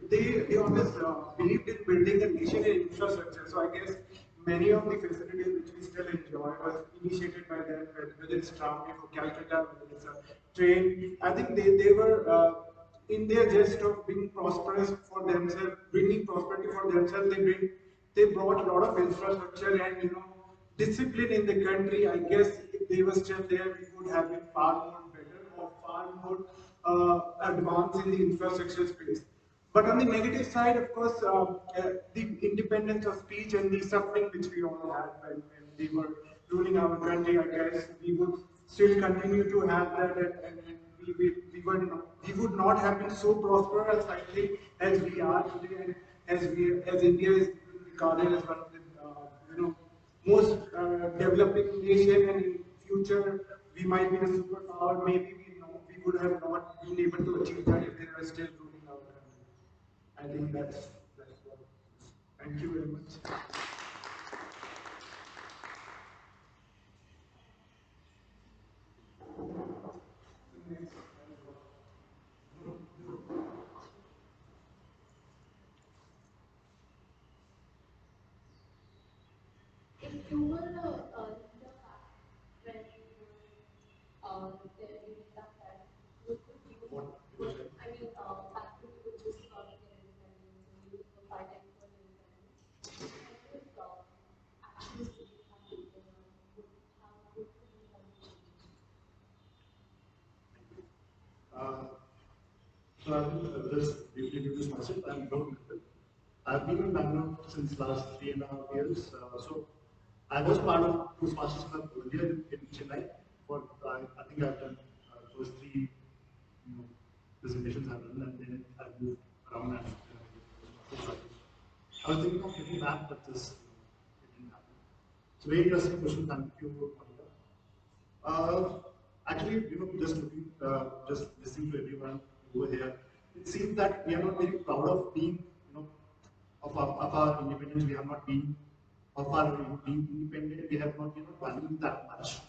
they always believed in building a nation in infrastructure. So I guess many of the facilities which we still enjoy was initiated by them, whether it's tramway for Calcutta, whether it's a train. I think they were in their gist of being prosperous for themselves, bringing prosperity for themselves. They brought a lot of infrastructure and discipline in the country. I guess if they were still there, we would have been far more better or far more advanced in the infrastructure space. But on the negative side, of course, the independence of speech and the suffering which we all had when they were ruling our country, I guess we would still continue to have that, and we would not have been so prosperous, I think, as we are today, and as India is regarded as one of the most developing nation, and in future we might be a superpower. Maybe we would have not been able to achieve that if they were still ruling our country. I think that's what. Thank you very much. If you were a leader back when you were there during that time, what could you, I mean, back when you were just about to get independence and you were fighting for independence, what kind of actions did you have taken or how would you have changed? So I will just briefly introduce myself. I'm Gaurav Mittal. I've been in Bangalore since last 3.5 years. So I was part of Toastmasters Club earlier in Chennai. For I think I've done first three presentations I've done, and then I've moved around and I was thinking of getting back, but this it didn't happen. So very interesting question. Thank you, Monica. Actually, just listening to everyone over here, it seems that we are not very proud of being, of our independence. We have not been of our being independent. We have not, valued that much.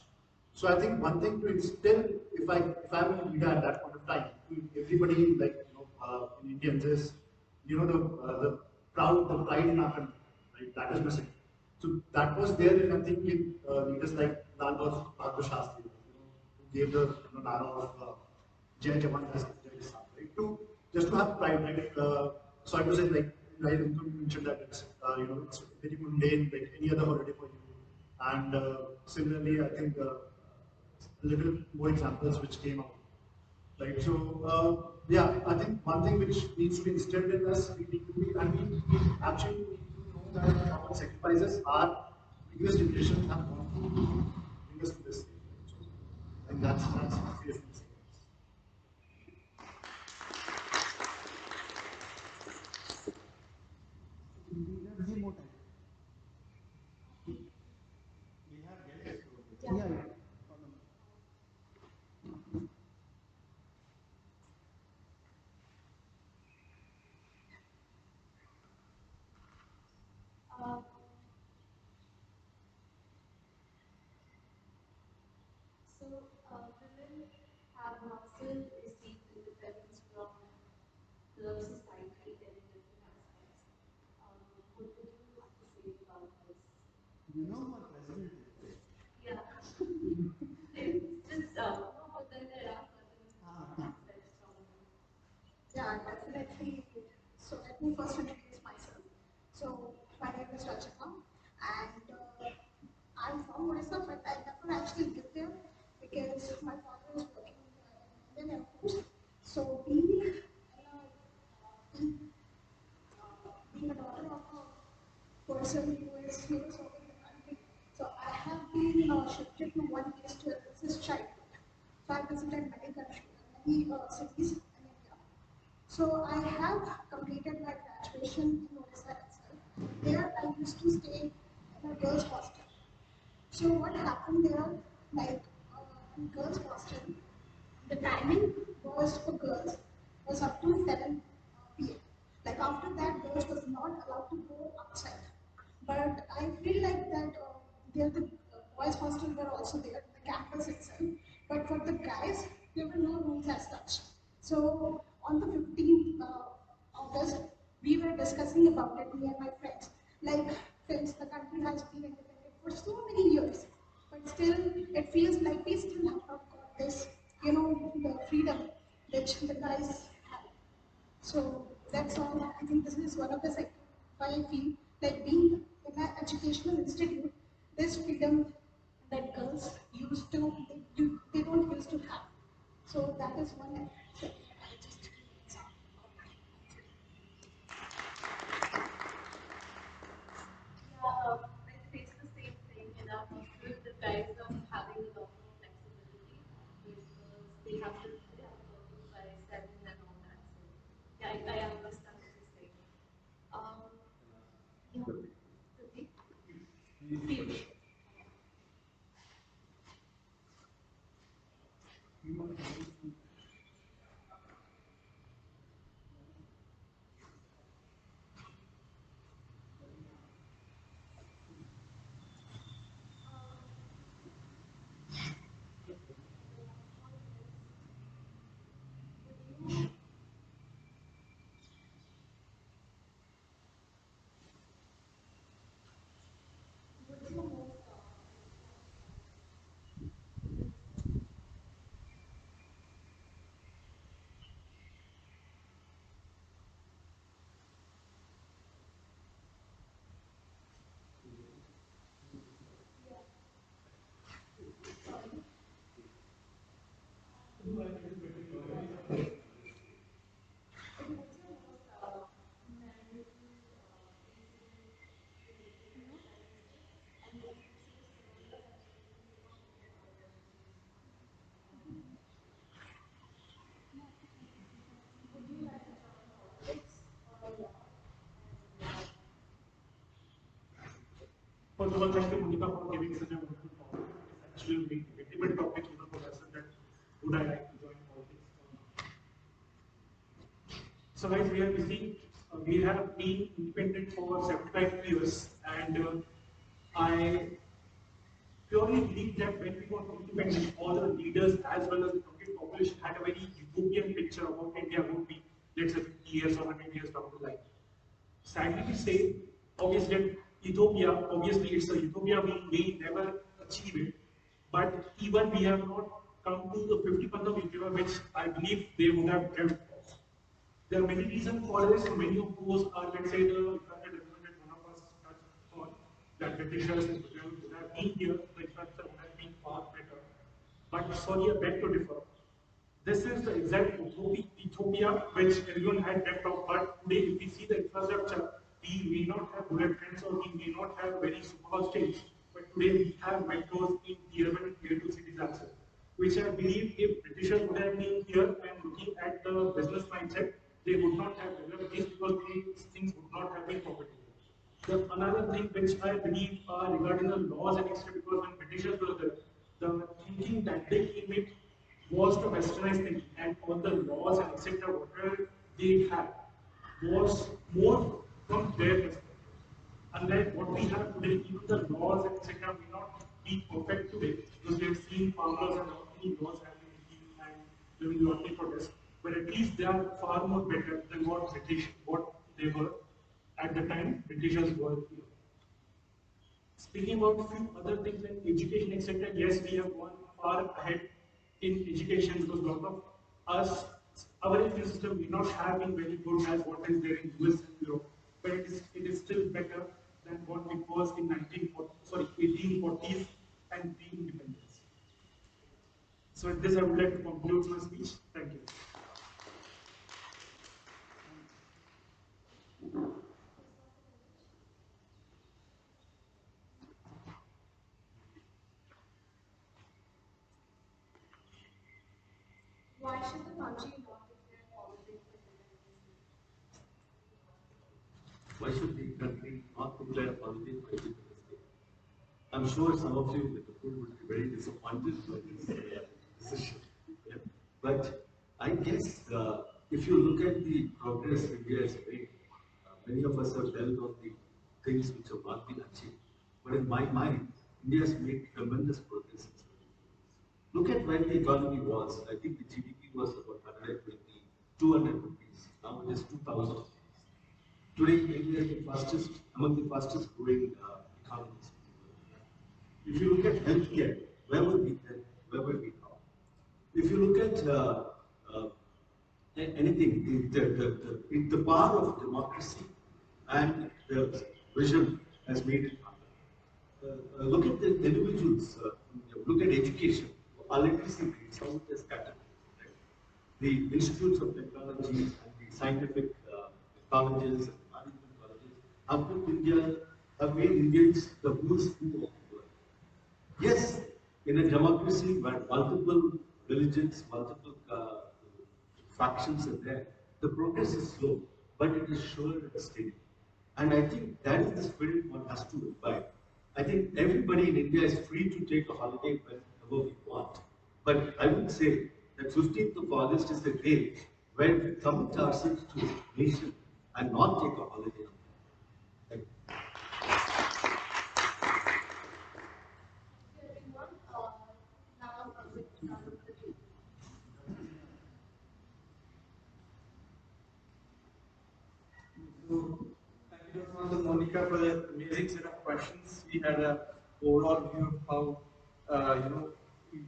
So I think one thing to instill, if I'm a leader at that point of time, to everybody in Indians is, the pride in our country, right? That is missing. So that was there, and I think in leaders like Lal Bahadur Shastri, who gave the Nara of Jai Jawan as Jai Kisan, right? Just to have pride, right? So I was saying, like you mentioned that it's very mundane, like any other holiday for you. And similarly, I think a little more examples which came out. Right. So yeah, I think one thing which needs to be instilled in us, we need to be, and we actually need to know that our sacrifices are previous generations have gone through to bring us to this stage. So, and that's seriously. Um, so, women have not still received independence from the society in different aspects. What would you have to say about this? You know what president is, right? Yeah. It's just, no, but then there are certain aspects from Yeah, definitely. So let me first introduce myself. So my name is Rachita, and I'm from Odisha, but I never actually lived there because my father is working in Indian Air Force. So being a daughter of a person who is serving the country, so I have been shifted to one place to assist childhood. So I visited many countries, many cities in India. So I have completed my graduation in Odisha itself. There I used to stay in a girls' hostel. So what happened there, like in girls' hostel, the timing was for girls was up to 7 p.m. Like after that, girls was not allowed to go outside. But I feel like that there the boys' hostel were also there, the campus itself. But for the guys, There were no rules as such. So on the 15th August, we were discussing about it, me and my friends. Like, since the country has been independent for so many years, but still, it feels like we still have not got this, the freedom which the guys have. So that's all. I think this is one of the sectors why I feel like being in an educational institute, this freedom that girls used to, they don't used to have. So that is one sector I just Yeah, I face the same thing in our hostel. The guys are having a lot more flexibility because they have a curfew by 7 and all that. So yeah, I understand what you're saying. Um, yeah, Pratik? Piyush. First of all, thank you, Monica, for giving such a wonderful topic. It's actually a very debatable topic, for us that would I like to join politics or not. So guys, we have been independent for 75 years, and I purely believe that when we got independent, all the leaders as well as the complete population had a very utopian picture of what India would be, let's say 50 years or 100 years down the line. Sadly to say, obviously, Ethiopia, obviously it's a utopia, we may never achieve it, but even we have not come to the 50% of Ethiopia which I believe they would have dreamt of. There are many reasons for this. Many of those are, let's say, the infrastructure development that one of us touched on, that Britishers and Britain would have been here, the infrastructure would have been far better. But sorry, I beg to differ. This is the exact utopia which everyone had dreamt of. But today, if we see the infrastructure, we may not have bullet trains or we may not have very super states. But today, we have metros in tier 1 and tier 2 cities as well, which I believe if Britishers would have been here and looking at the business mindset, they would not have developed this because these things would not have been profitable. The another thing which I believe regarding the laws and etc. because when Britishers were there, the thinking that they came in was the westernized thinking and all the laws and etc. whatever they had was more from their perspective. Unlike what we have today, even the laws and etc. may not be perfect today because we have seen farmers and many laws have been repealed and there will be lot of protests. But at least they are far more better than what they were at the time Britishers were here. Speaking about a few other things like education, etc., yes, we have gone far ahead in education because a lot of us, our education system may not have been very good as what is there in US and Europe, but it is still better than what it was in 1840s and pre-independence. So with this, I would like to conclude my speech. Thank you. Why should the country not declare holiday for Independence Day? Why should the country not declare holiday for Independence Day? I'm sure some of you with the food would be very disappointed by this decision. Yeah. But I guess if you look at the progress India has made, many of us have dwelt on the things which have not been achieved. But in my mind, India has made tremendous progress in certain fields. Look at when the economy was. I think the GDP was about 120, 200 rupees. Now it is 2,000. Today, India is the fastest, among the fastest growing economies. If you look at healthcare, where were we then? Where were we now? If you look at uh, anything, the power of democracy and the vision has made it happen. Look at the individuals, look at education, our literacy rates, how it has scattered. Right? The institutes of technology and the scientific colleges and management colleges have put India, have made Indians the who's who of the world. Yes, in a democracy where multiple religions, multiple factions are there, the progress is slow, but it is sure and steady. And I think that is the spirit one has to imbibe. I think everybody in India is free to take a holiday whenever we want. But I would say that 15th of August is the day when we commit ourselves to the nation and not take a holiday. Thank you. Everyone, now I'm going to start with the game. So, thank you so much, Monica, for the amazing set of questions. We had a overall view of how,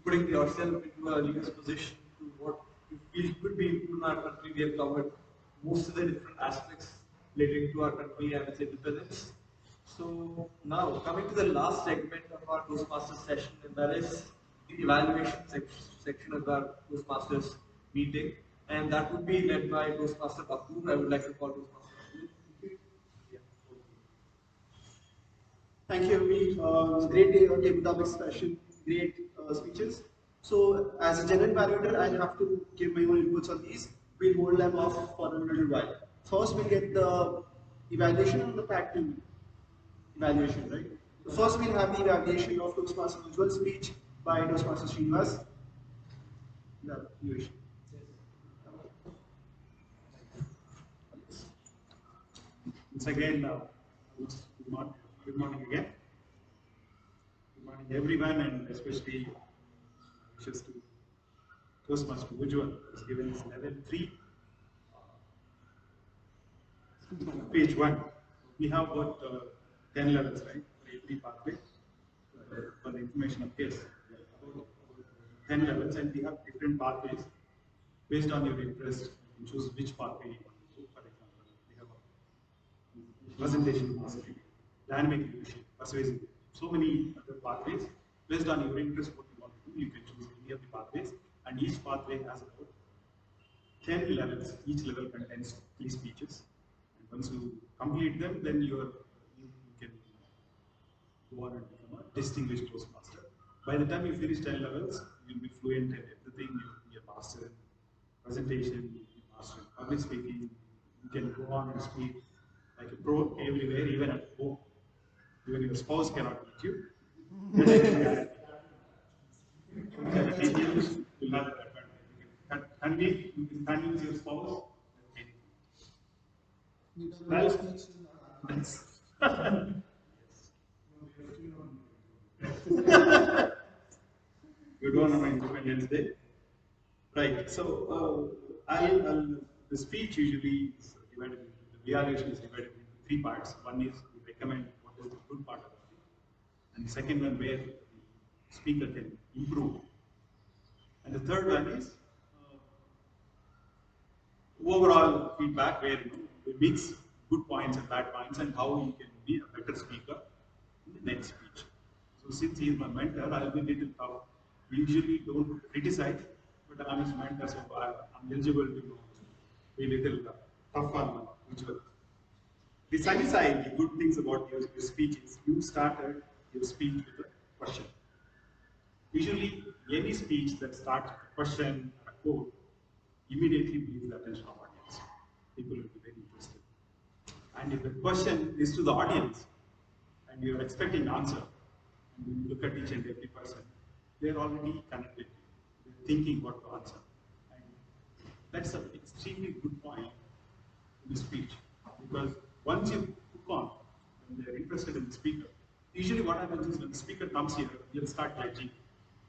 putting yourself into a leader's position to what you feel could be improved in our country. We have covered most of the different aspects relating to our country and its independence. So now, coming to the last segment of our Toastmasters session, and that is the evaluation section of our Toastmasters meeting, and that would be led by Toastmaster Bakur. I would like to call Toastmaster Bakur. Thank you, Ravi. It was a great day on table topic session, great speeches. So, as a general evaluator, I have to give my own inputs on these. We'll hold them off for a little while. First, we'll get the evaluation and the practical evaluation, right? So first, we'll have the evaluation of Toastmaster visual speech by Toastmaster Srinivas. The evaluation. Once again, good morning again. Good morning everyone, and especially wishes to Toastmaster Ujjwal, who has given his level 3, page 1. We have about 10 levels, right, for every pathway, for the information of case. About 10 levels, and we have different pathways based on your interest. You choose which pathway you want to go. For example, we have a presentation mastery, dynamic leadership, persuasive, so many other pathways. Based on your interest, what you want to do, you can choose any of the pathways, and each pathway has about 10 levels. Each level contains 3 speeches, and once you complete them, then you can go on and become a distinguished Toastmaster. By the time you finish 10 levels, you will be fluent in everything. You will be a master in presentation, you will be master in public speaking. You can go on and speak like a pro everywhere, even at home. Even your spouse cannot beat you. That I can guarantee. As Indians, you will have that advantage. You can convince your spouse. Good one on Independence Day. Right. So, the speech usually is divided into, the evaluation is divided into 3 parts. One is we recommend what is the good part about it, and the second one where the speaker can improve, and the third one is overall feedback where we mix good points and bad points and how you can be a better speaker in the next speech. So since he is my mentor, I will be a little tough. We usually don't criticize, but I'm his mentor, so I'm eligible to be a little tough on visual. The sunny side, the good things about your speech is you started your speech with a question. Usually, any speech that starts with a question and a quote immediately brings the attention of audience. People will be very interested. And if the question is to the audience and you are expecting answer, and you look at each and every person, they are already connected. They're thinking what to answer. And that's an extremely good point in the speech. Because once you hook on, when they're interested in the speaker, usually what happens is when the speaker comes here, you'll start judging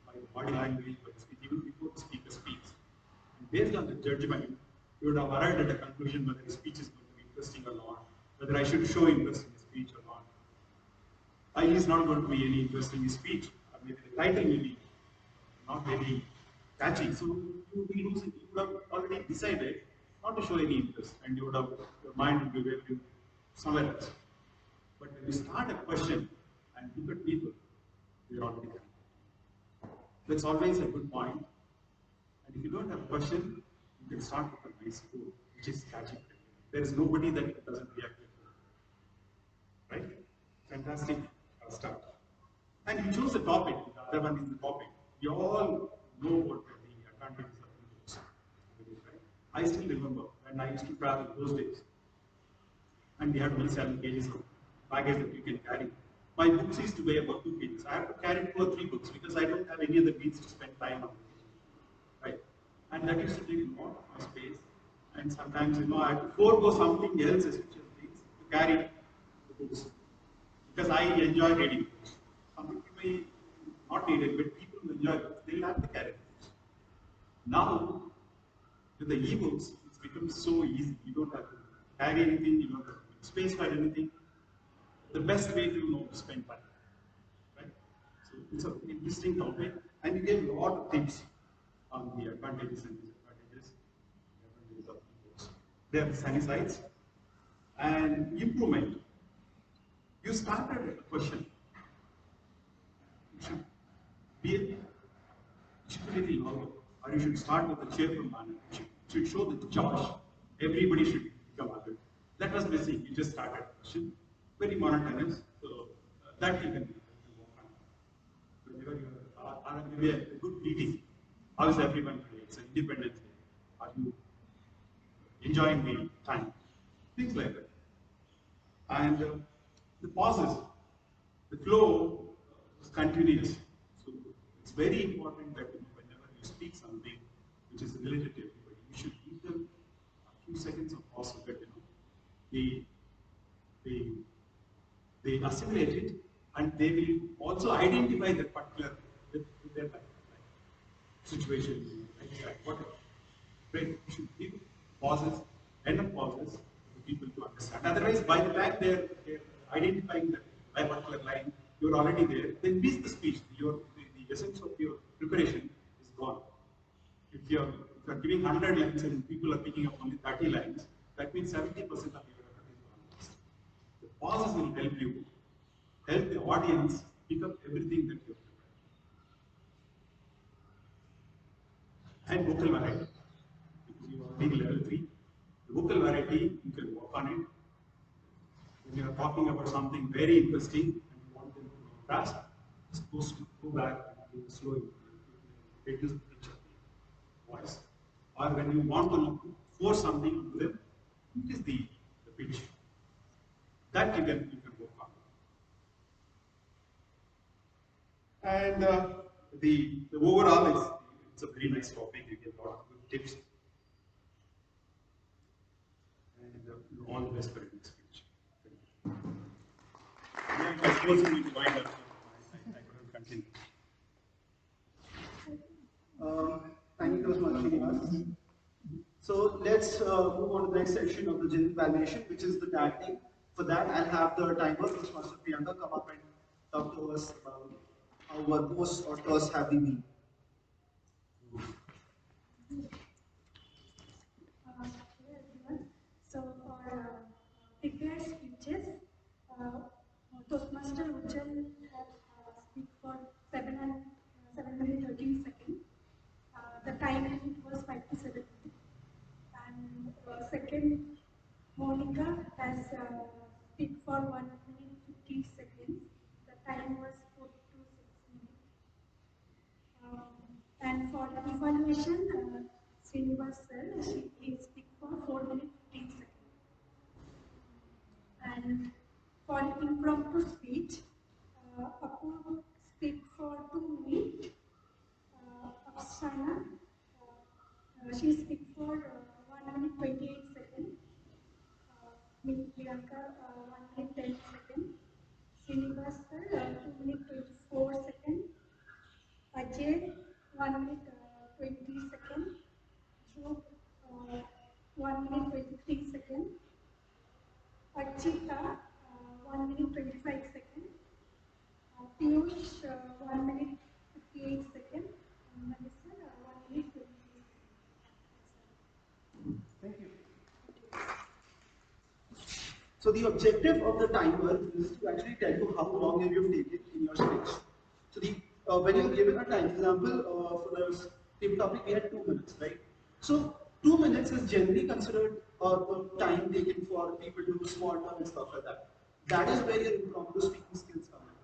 by the body language, by the speech, even before the speaker speaks. And based on the judgment, you would have arrived at a conclusion whether his speech is going to be interesting or not, whether I should show interest in his speech or not. I is not going to be any interest in his speech, or maybe the title may be not very catchy. So you would be losing, you would have already decided not to show any interest, and you would have, your mind would be very somewhere else. But when you start a question and look at people, you're already there. That's always a good point. And if you don't have a question, you can start with a nice quote, which is catchy. There is nobody that doesn't react to it. Right? Fantastic start. And you chose a topic, the other one is the topic. We all know what the advantages of Meadows. Right? I still remember when I used to travel those days, and we had only 7 kgs of baggage that you can carry. My books used to weigh about 2 kgs. I have to carry 2 or 3 books because I don't have any other means to spend time on it. Right? And that used to take a lot of space. And sometimes, I had to forego something else, essential things, to carry the books. Because I enjoy reading books. Some people may not read it, but people who enjoy books, they'll have to carry books. Now, with the e-books, it's become so easy. You don't have to carry anything, you don't have to make space for anything. The best way to spend time. Right? So it's an interesting topic, and you get a lot of tips on the advantages and disadvantages of e-books. They are the sunny sides. And improvement. You started with a question. It should be a little longer, or you should start with a cheerful manner. You should show the Josh. Everybody should become alert. That was missing. You just started a question. Very monotonous. So that you can work on. Whenever you are maybe a good meeting, how is everyone today? It's an Independence Day. Are you enjoying the time? Things like that. And the pauses, the flow is continuous. So it's very important that whenever you speak something which is related to everybody, you should give them a few seconds of pause so that they assimilate it, and they will also identify that particular with their life situation, lifestyle, whatever. Right? You should give pauses, enough pauses for people to understand. Otherwise, by the time they're identifying that particular line, you're already there. Then miss the speech. The essence of your preparation is gone. If you're giving 100 lines and people are picking up only 30 lines, that means 70% of your effort is gone. The pauses will help the audience pick up everything that you're prepared. And vocal variety. Because you are being level 3. The vocal variety, you can work on it. When you are talking about something very interesting and you want them to go fast, just go back and slow it. Reduce the pitch of the voice. Or when you want to force something onto them, increase the pitch. That you can work on. And the overall it's a very nice topic. You get a lot of good tips. And all the best for your next speech. Yeah, it was forcing me to wind up, so I couldn't continue. Thank you so much, Srinivas. So let's move on to the next section of the general evaluation, which is the tagging. For that, I'll have the timer, Toastmaster Priyanka, come up and talk to us about how verbose or terse have we been. Hello everyone. So for prepared speeches, Toastmaster Ujjwal have speak for 7 minutes 13 seconds. The time limit was 5 to 7 minutes. And second, Monica has speak for 1 minute 50 seconds. The time was 4 to 6 minutes. And for evaluation, Srinivas sir, he speak for 4 minutes 15 seconds. And for impromptu speech, Apu speak for 2 minutes. Afsana, she speak for 1 minute 28 seconds. Me, Priyanka, 1 minute 10 seconds. Srinivas sir, 2 minutes 24 seconds. Ajay, 1 minute 20 seconds. Dhruv, 1 minute 23 seconds. Archita, 1 minute 25 seconds. Piyush, 1 minute 58 seconds. And Melissa, 1 minute 28 seconds. Thank you. So the objective of the timer is to actually tell you how long have you taken in your speech. So when you're given a time example for the same topic, we had 2 minutes, right? So 2 minutes is generally considered the time taken for people to do small talk and stuff like that. That is where your impromptu speaking skills come in.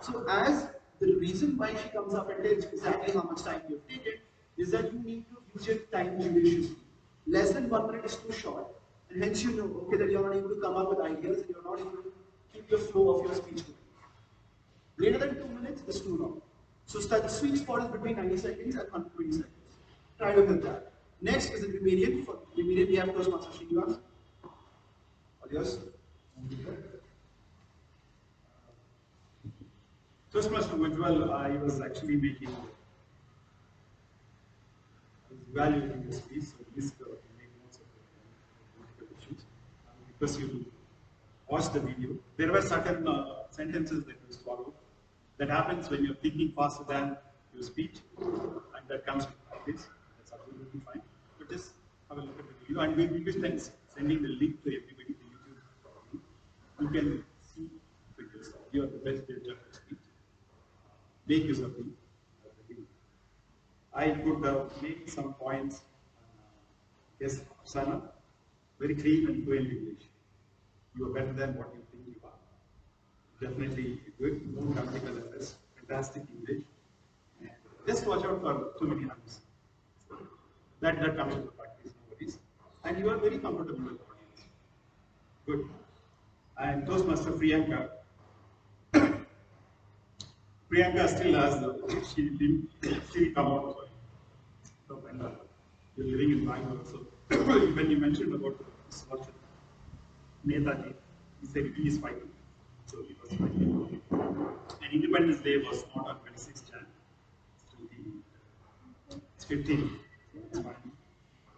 So as the reason why she comes up and tells exactly how much time you've taken is that you need to use your time judiciously. Less than 1 minute is too short, and hence you know, okay, that you're not able to come up with ideas and you're not able to keep the flow of your speech going. Greater than 2 minutes is too long. So the sweet spot is between 90 seconds and 120 seconds. Try to hit that. Next is the Remedian. For Remedian, we have Toastmasters Srinivas. All yours. Toastmaster Ujjwal, I was actually evaluating this piece, so please make notes of the political issues. I would request you to watch the video. There were certain sentences that you swallow. That happens when you're thinking faster than your speech, and that comes with practice. That's absolutely fine. But just have a look at the video, and we will be sending the link to everybody to YouTube. You can see for yourself. You are the best judge of your speech. Make use of the video. I could make some points. Yes, Sana, very clean and fluent English. You are better than what you think you are. Definitely good, no grammatical errors, fantastic English. And just watch out for too many times. That comes with the practice, no worries. And you are very comfortable with the audience. Good. And Toastmaster Priyanka. Priyanka still has she will come out. So, and, you're living in Bangalore, so when you mentioned about this watcher, Netaji, he said he is fighting. So he was fighting. And Independence Day was not on 26th Jan. It's 15. It's fine.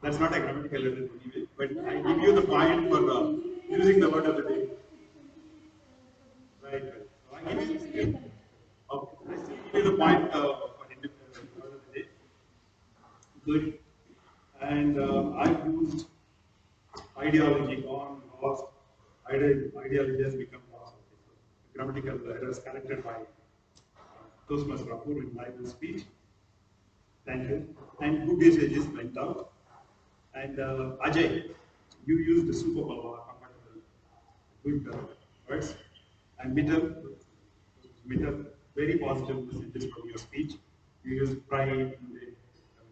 That's not a grammatical error anyway. But I give you the point for using the word of the day. Right. So I give you. Okay. I still give you the point for Independence Day, word of the day. Good. And I used ideology on, lost. Ideology has become lost. Grammatical errors corrected by Toastmaster Apur in my speech. Thank you. And good messages went out. And Ajay, you used the superpower, comfortable, good words. And Mittal, very positive messages from your speech. You used pride and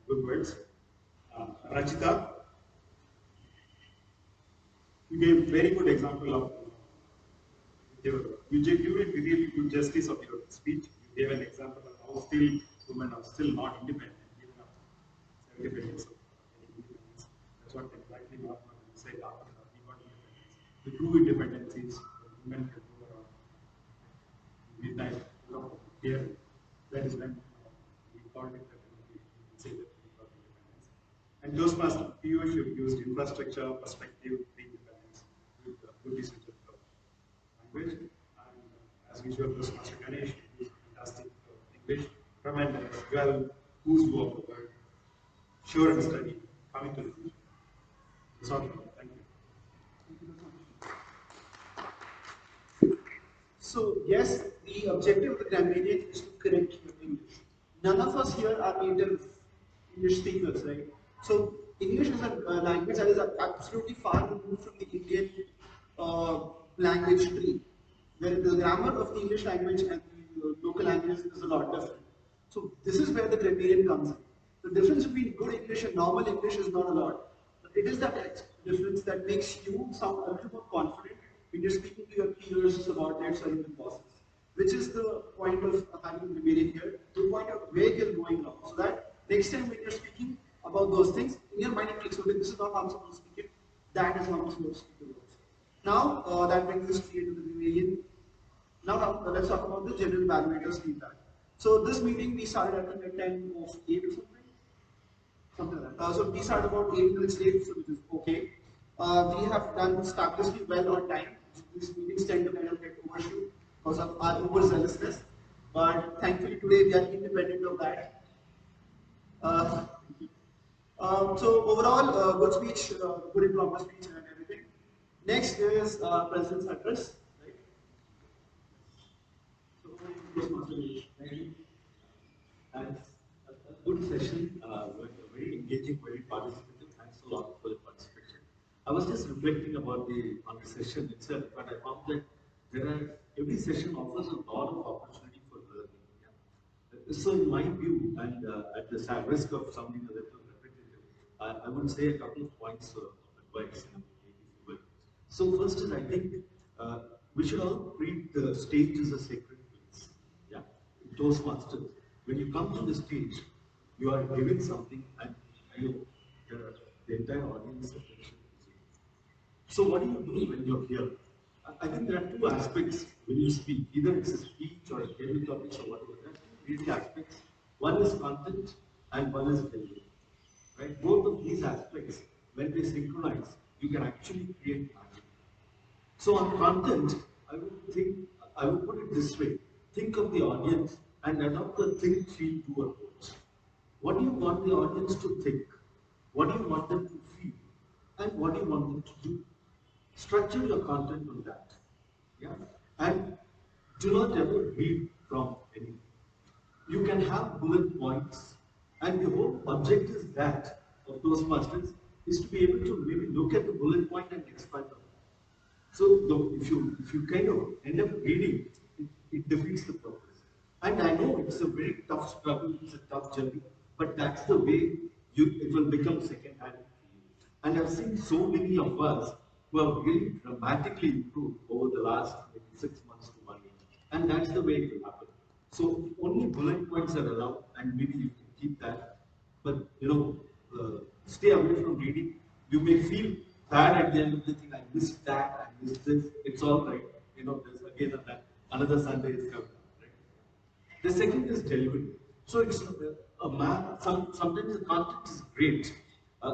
good words. Rachita, you gave very good example of you gave really good justice of your speech. You gave an example of how still women are still not independent, even after 75 years of independence. That's what exactly Mahatma Gandhi said after we got independence. The true independence is when women can go around midnight, here. That is when we called it that we say that we got independence. And Toastmaster Piyush used infrastructure, perspective, pre-independence with good usage of language. And as usual, Toastmaster Ganesh used fantastic English. Raman as well, who's who of the word, sure and steady, coming to the future. That's all. Thank you. So yes, the objective of the grammarian is to correct your English. None of us here are native English speakers, right? So English is a language that is absolutely far removed from the Indian uh, language tree, where the grammar of the English language and the local language is a lot different. So this is where the grammarian comes in. The difference between good English and normal English is not a lot. But it is that difference that makes you sound a little more confident when you're speaking to your peers, subordinates, or even bosses. Which is the point of having a grammarian here, the point of where you're going now. So that next time when you're speaking about those things, in your mind it clicks, okay, this is not how I'm supposed to speak it, that is how I'm supposed to speak the words. Now, that brings us to the grammarian. Now, let's talk about the general parameters feedback. So this meeting we started at the 10 of 8 or something like that. So we started about 8 minutes late, so which is okay. We have done fabulously well on time. These meetings tend to kind of get overshoot because of our overzealousness, but thankfully today we are independent of that. Uh, so overall, good speech, good improper speech and everything. Next is President's address. Right? So, Toastmaster, thank you. And a good session, very engaging, very participative. Thanks a lot for the participation. I was just reflecting about on the session itself, but I found that every session offers a lot of opportunity for learning. Yeah. So, in my view, and at the risk of sounding a little repetitive, I would say a couple of points of advice, if you will. So, first is I think uh, we should all treat the stage as a sacred place. Yeah, Toastmasters. When you come to the stage, you are giving something, and you, the entire audience attention is you. So what do you do when you're here? I think there are two aspects when you speak. Either it's a speech or a daily topics or whatever. There are two really aspects. One is content and one is delivery. Right? Both of these aspects, when they synchronize, you can actually create magic. So on content, I would put it this way. Think of the audience and adopt the think, feel, do approach. What do you want the audience to think? What do you want them to feel? And what do you want them to do? Structure your content on that. Yeah? And do not ever read from anything. You can have bullet points, and the whole object is that of Toastmasters is to be able to maybe look at the bullet point and expand on that. So if you kind of end up reading, it defeats the purpose. And I know it's a very tough struggle, it's a tough journey, but that's the way it will become second hand for you. And I've seen so many of us who have really dramatically improved over the last maybe 6 months to 1 year. And that's the way it will happen. So only bullet points are allowed, and maybe you can keep that. But stay away from reading. You may feel bad at the end of the thing. I missed that. I missed this. It's all right. There's again another Sunday is coming. Right? The second is delivery. So it's a map. Sometimes the content is great.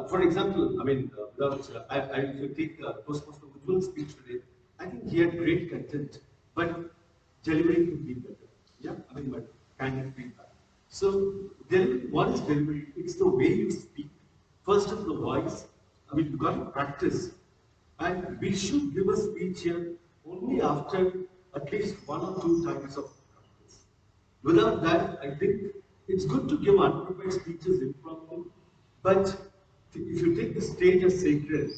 For example, I mean, if you take Toastmaster Ujjwal's speech today, I think he had great content, but delivery could be better. Yeah, I mean, but candid feedback. So, delivery, what is delivery? It's the way you speak. First is the voice. I mean, you got to practice. And we should give a speech here only after at least 1 or 2 times of practice. Without that, I think it's good to give unprepared speeches impromptu, but if you take the stage as sacred,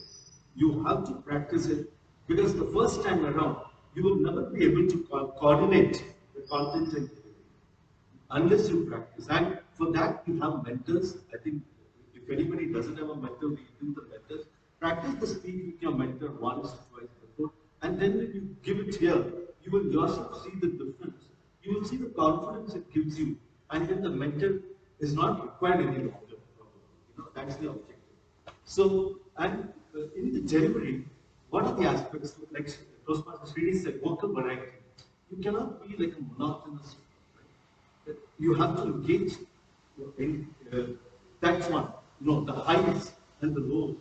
you have to practice it because the first time around, you will never be able to coordinate the content and delivery unless you practice. And for that, we have mentors. I think if anybody doesn't have a mentor, we do the mentors. Practice the speech with your mentor once or twice before, and then when you give it here, you will yourself see the difference. You will see the confidence it gives you, and then the mentor is not required any longer. That's the objective. So, and in the delivery, what are the aspects? Like Toastmasters really said, vocal variety. You cannot be like a monotonous. Right? You have to engage in that's one. The highs and the lows.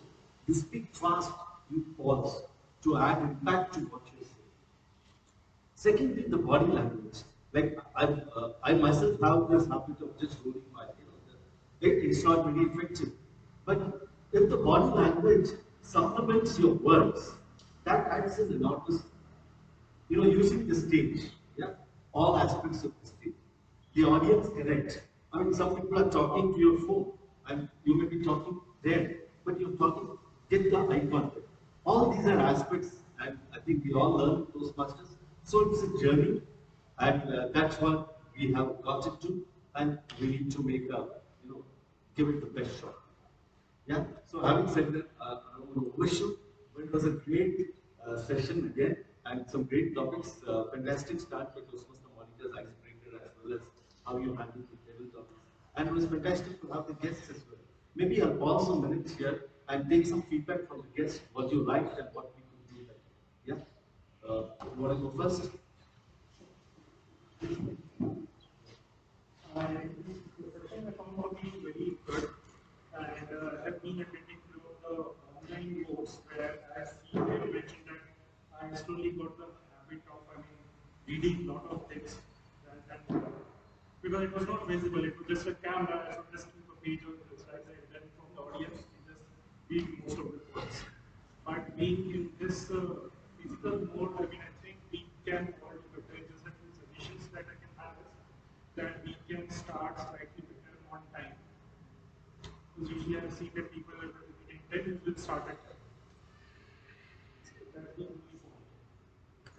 You speak fast, you pause to add impact to what you're saying. Secondly, the body language. Like I myself have this habit of just rolling my, it's not very effective. But if the body language supplements your words, that adds an enormous, using the stage, yeah, all aspects of the stage. The audience connect. I mean, some people are talking to your phone, and you may be talking there, but you're talking, get the eye contact. All these are aspects, and I think we all learn Toastmasters. So it's a journey, and that's what we have got into, and we need to make give it the best shot. Yeah. So having said that, I want to wish you. It was a great session again, and some great topics. Fantastic start by Toastmaster Monica's icebreaker as well as how you handle the table topics. And it was fantastic to have the guests as well. Maybe I'll pause some minutes here and take some feedback from the guests, what you liked and what we could do better. Yeah. You want to go first? The session I found to be very good, and have been attending to the online course where I see they mentioned that I slowly got the habit of reading a lot of things rather than because it was not visible. It was just a camera. I should just keep a page on the slides and then from the audience we just read most of the points. But being in this physical mode, I think we can all do better. Just a few suggestions that I can have is that we can start slightly better on time. Because usually I've seen that people are intended will start at 10. So that's the only point.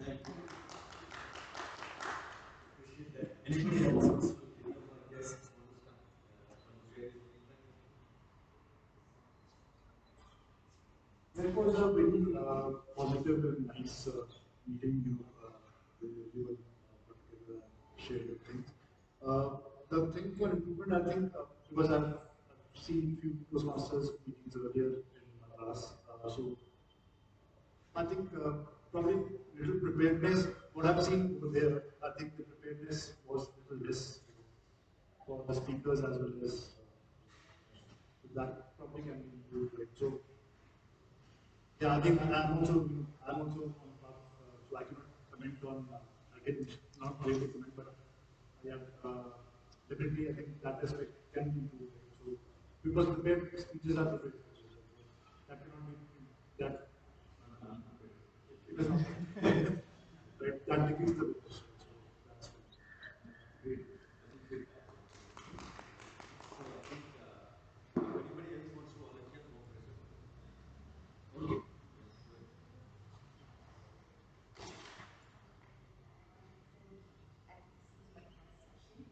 Thank you. Appreciate that. Anybody else wants to any of our guests want to start want to share his feedback? That was a very positive and nice meeting, with everyone put together and shared the things. The thing for improvement, I think, because I've seen few Toastmasters meetings earlier in Madras, so I think probably little preparedness. What I've seen over there, I think the preparedness was little less, for the speakers as well as that probably can be improved. Right? So yeah, I think I'm also on path, so I cannot comment on. I can not really comment, but yeah, definitely I think that aspect can be improved. Right? So because prepared speeches are prepared speeches, right? That cannot be that. It is not right. That defeats the purpose. Right? So that's great. Good. So I think if anybody else wants to volunteer, no pressure. Okay. Yes, go ahead. As this is my first session,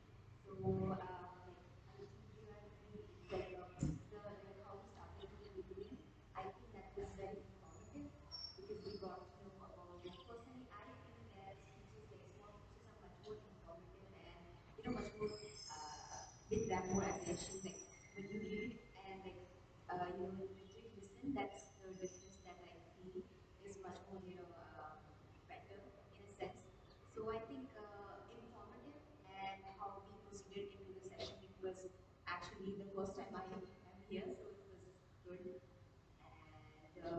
so like regarding how we started from the beginning, I think that was very informative because we got to know about like personally I feel that speeches like small speeches are much more informative and much more they grab more attention like when you read it and like literally listen. That's the difference that I feel is much more better in a sense. So I think informative and how we proceeded into the session. It was actually the first time I am here, so it was good. And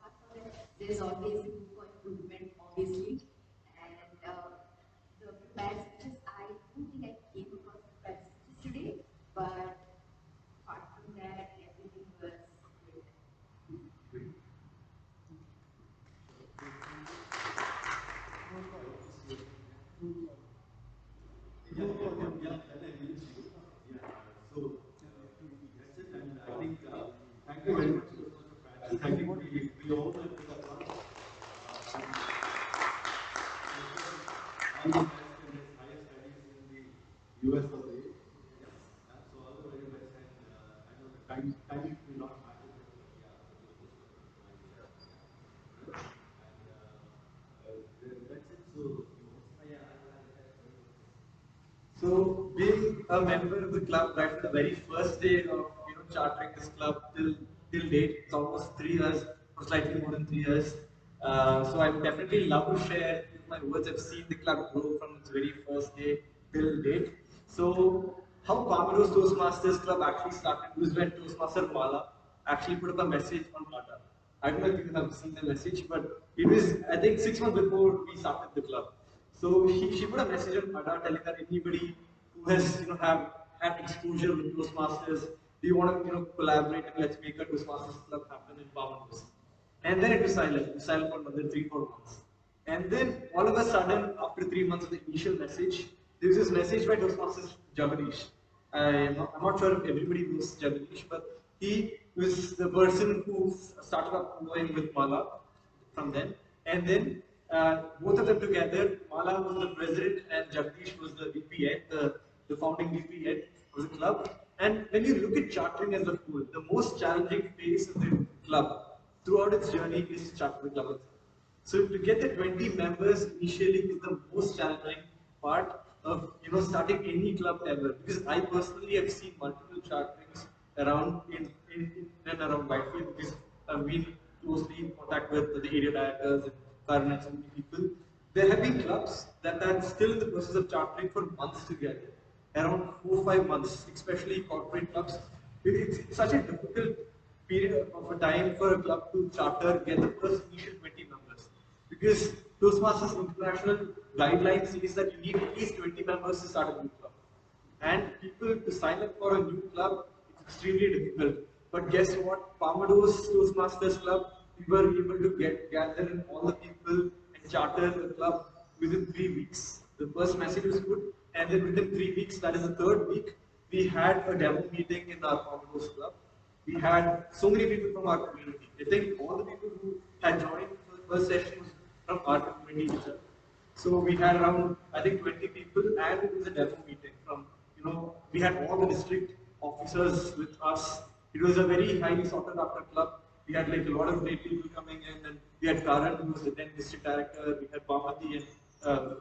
apart from it, there's always room for improvement, obviously. And the prepared speeches, I don't think I came across prepared speeches today, but apart from that, everything was good. Great. Yeah, then I leave it to you. Yeah. So we tested, and I think thank you very much, Mr. Fans. I think we all have to applause. All the best in his higher studies in the US of A. So all the very best, and I know the timing may not match with it, but yeah, but you're most welcome to join later. Yeah. Right? And that's it. So you want to say? Yeah, I had sorry. So being a member of the club right from the very first day of chartering this club till date, it's almost 3 years or slightly more than 3 years. So I would definitely love to share my words. I've seen the club grow from its very first day till date. So how Meadows Toastmasters Club actually started was when Toastmaster Mala actually put up a message on Twitter. I don't know if you have seen the message, but it was I think 6 months before we started the club. So she put a message on Ada telling that anybody who has have had exposure with Toastmasters, do you want to collaborate and let's make a Toastmasters club happen in Barbados? And then it was silent. It was silent for another 3 4 months. And then all of a sudden, after 3 months of the initial message, there was this message by Toastmasters Jagadish. I'm not sure if everybody knows Jagadish, but he was the person who started up going with Mala from then. And then both of them together, Mala was the president and Jagdish was the VP head, the founding VP head of the club. And when you look at chartering as a whole, the most challenging phase of the club throughout its journey is to charter the club itself. So to get the 20 members initially is the most challenging part of starting any club ever. Because I personally have seen multiple charterings around in and around Whitefield because I've been closely in contact with the area directors and Karan and so many people. There have been clubs that are still in the process of chartering for months together. around 4 or 5 months, especially corporate clubs. It's such a difficult period of a time for a club to charter, get the first initial 20 members. Because Toastmasters International guidelines says that you need at least 20 members to start a new club. And people to sign up for a new club, it's extremely difficult. But guess what? Palmado's Toastmasters Club, we were able to gather in all the people and charter the club within 3 weeks. The first message was good, and then within 3 weeks, that is the third week, we had a demo meeting in our Palmado's Club. We had so many people from our community. I think all the people who had joined the first session was from our community itself. So we had around, I think, 20 people, and it was a demo meeting from, we had all the district officers with us. It was a very highly sought after club. We had like a lot of great people coming in, and we had Karan, who was the then district director. We had Pamati and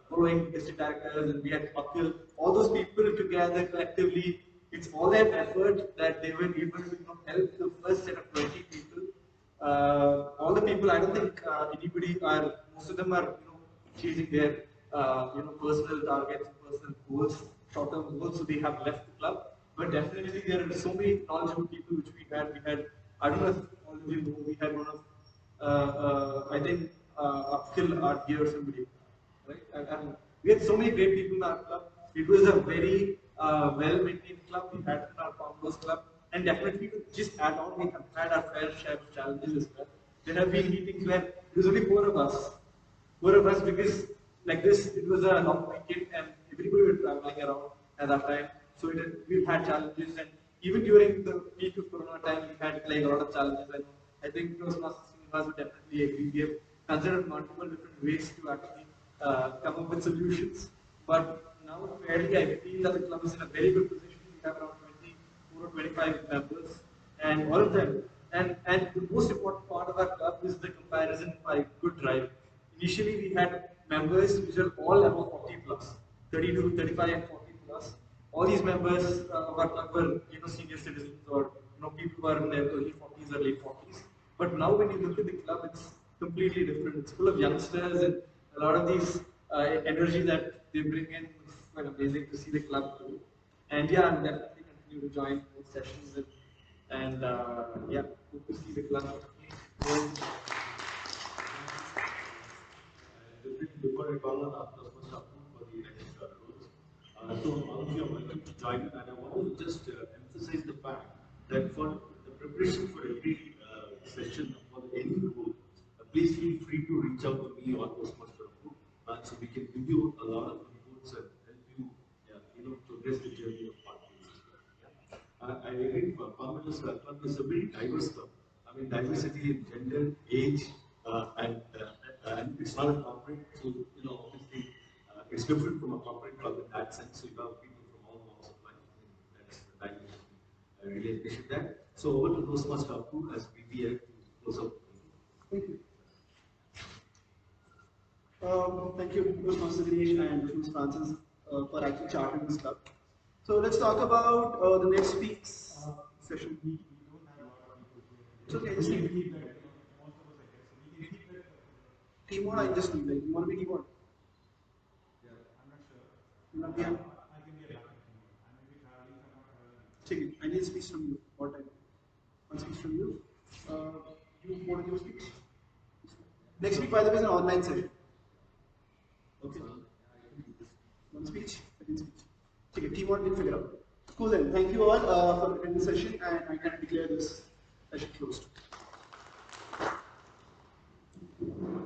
following district directors, and we had Akil. All those people together collectively. It's all their effort that they were able to help the first set of 20 people. All the people, I don't think anybody are, most of them are, chasing their, personal targets, personal goals, short-term goals, so they have left the club. But definitely there are so many knowledgeable people which we had. We had, I don't know if all of you know, we had one of, I think, Akil Argi or somebody, right? And we had so many great people in our club. It was a very well-maintained club. We had in our Founders Club. And definitely, to just add on, we have had our fair share of challenges as well. There have been meetings where there was only four of us because like this, it was a long weekend and everybody was traveling around at that time. So we've had challenges, and even during the peak of Corona time, we had like a lot of challenges. And I think Toastmasters Srinivas would definitely agree. We have considered multiple different ways to actually come up with solutions. But now, fairly, I feel that the club is in a very good position. We have around 24 or 25 members, and all of them. And the most important part of our club is the comparison by good drive. Initially, we had members which are all above 40 plus, 32, 35, and 40 plus. All these members of our club were, senior citizens or people who are in their early 40s or late 40s. But now, when you look at the club, it's completely different. It's full of youngsters, and a lot of these energy that they bring in. It's quite amazing to see the club grow. And yeah, I'm definitely continue to join more sessions and yeah, hope to see the club growing. Before I call on our first approved for the next roles, so all of you are welcome to join, and I want to just emphasize the fact that for the preparation for every session for any role, please feel free to reach out to me or Toastmaster Approved, so we can give you a lot of inputs and help you, progress the journey of pathways. I agree. Palmetto's club is a very diverse club. I mean, diversity in gender, age, and it's not a corporate, so obviously it's different from a corporate club in that sense. So you have people from all walks of life. That's the diversity. I really appreciate that. So over to Toastmaster Approved as BBI to close up. Thank you. Thank you, Toastmaster Dinesh and Ms. Francis, for actually charting this club. So let's talk about the next week's session. It's okay, just leave it. Teamwork, I just leave it. You want to be teamwork? Yeah, I'm not sure. You're not here? I can be a backup team. I may be traveling, so I'm not traveling. Take it. I need a speech from you. What time? One speech from you. You want to give a speech? Next week, by the way, is an online session. Okay. One speech, second speech. Take it. Teamwork, we'll figure out. Cool then. Thank you all for attending the session, and I can declare this session closed.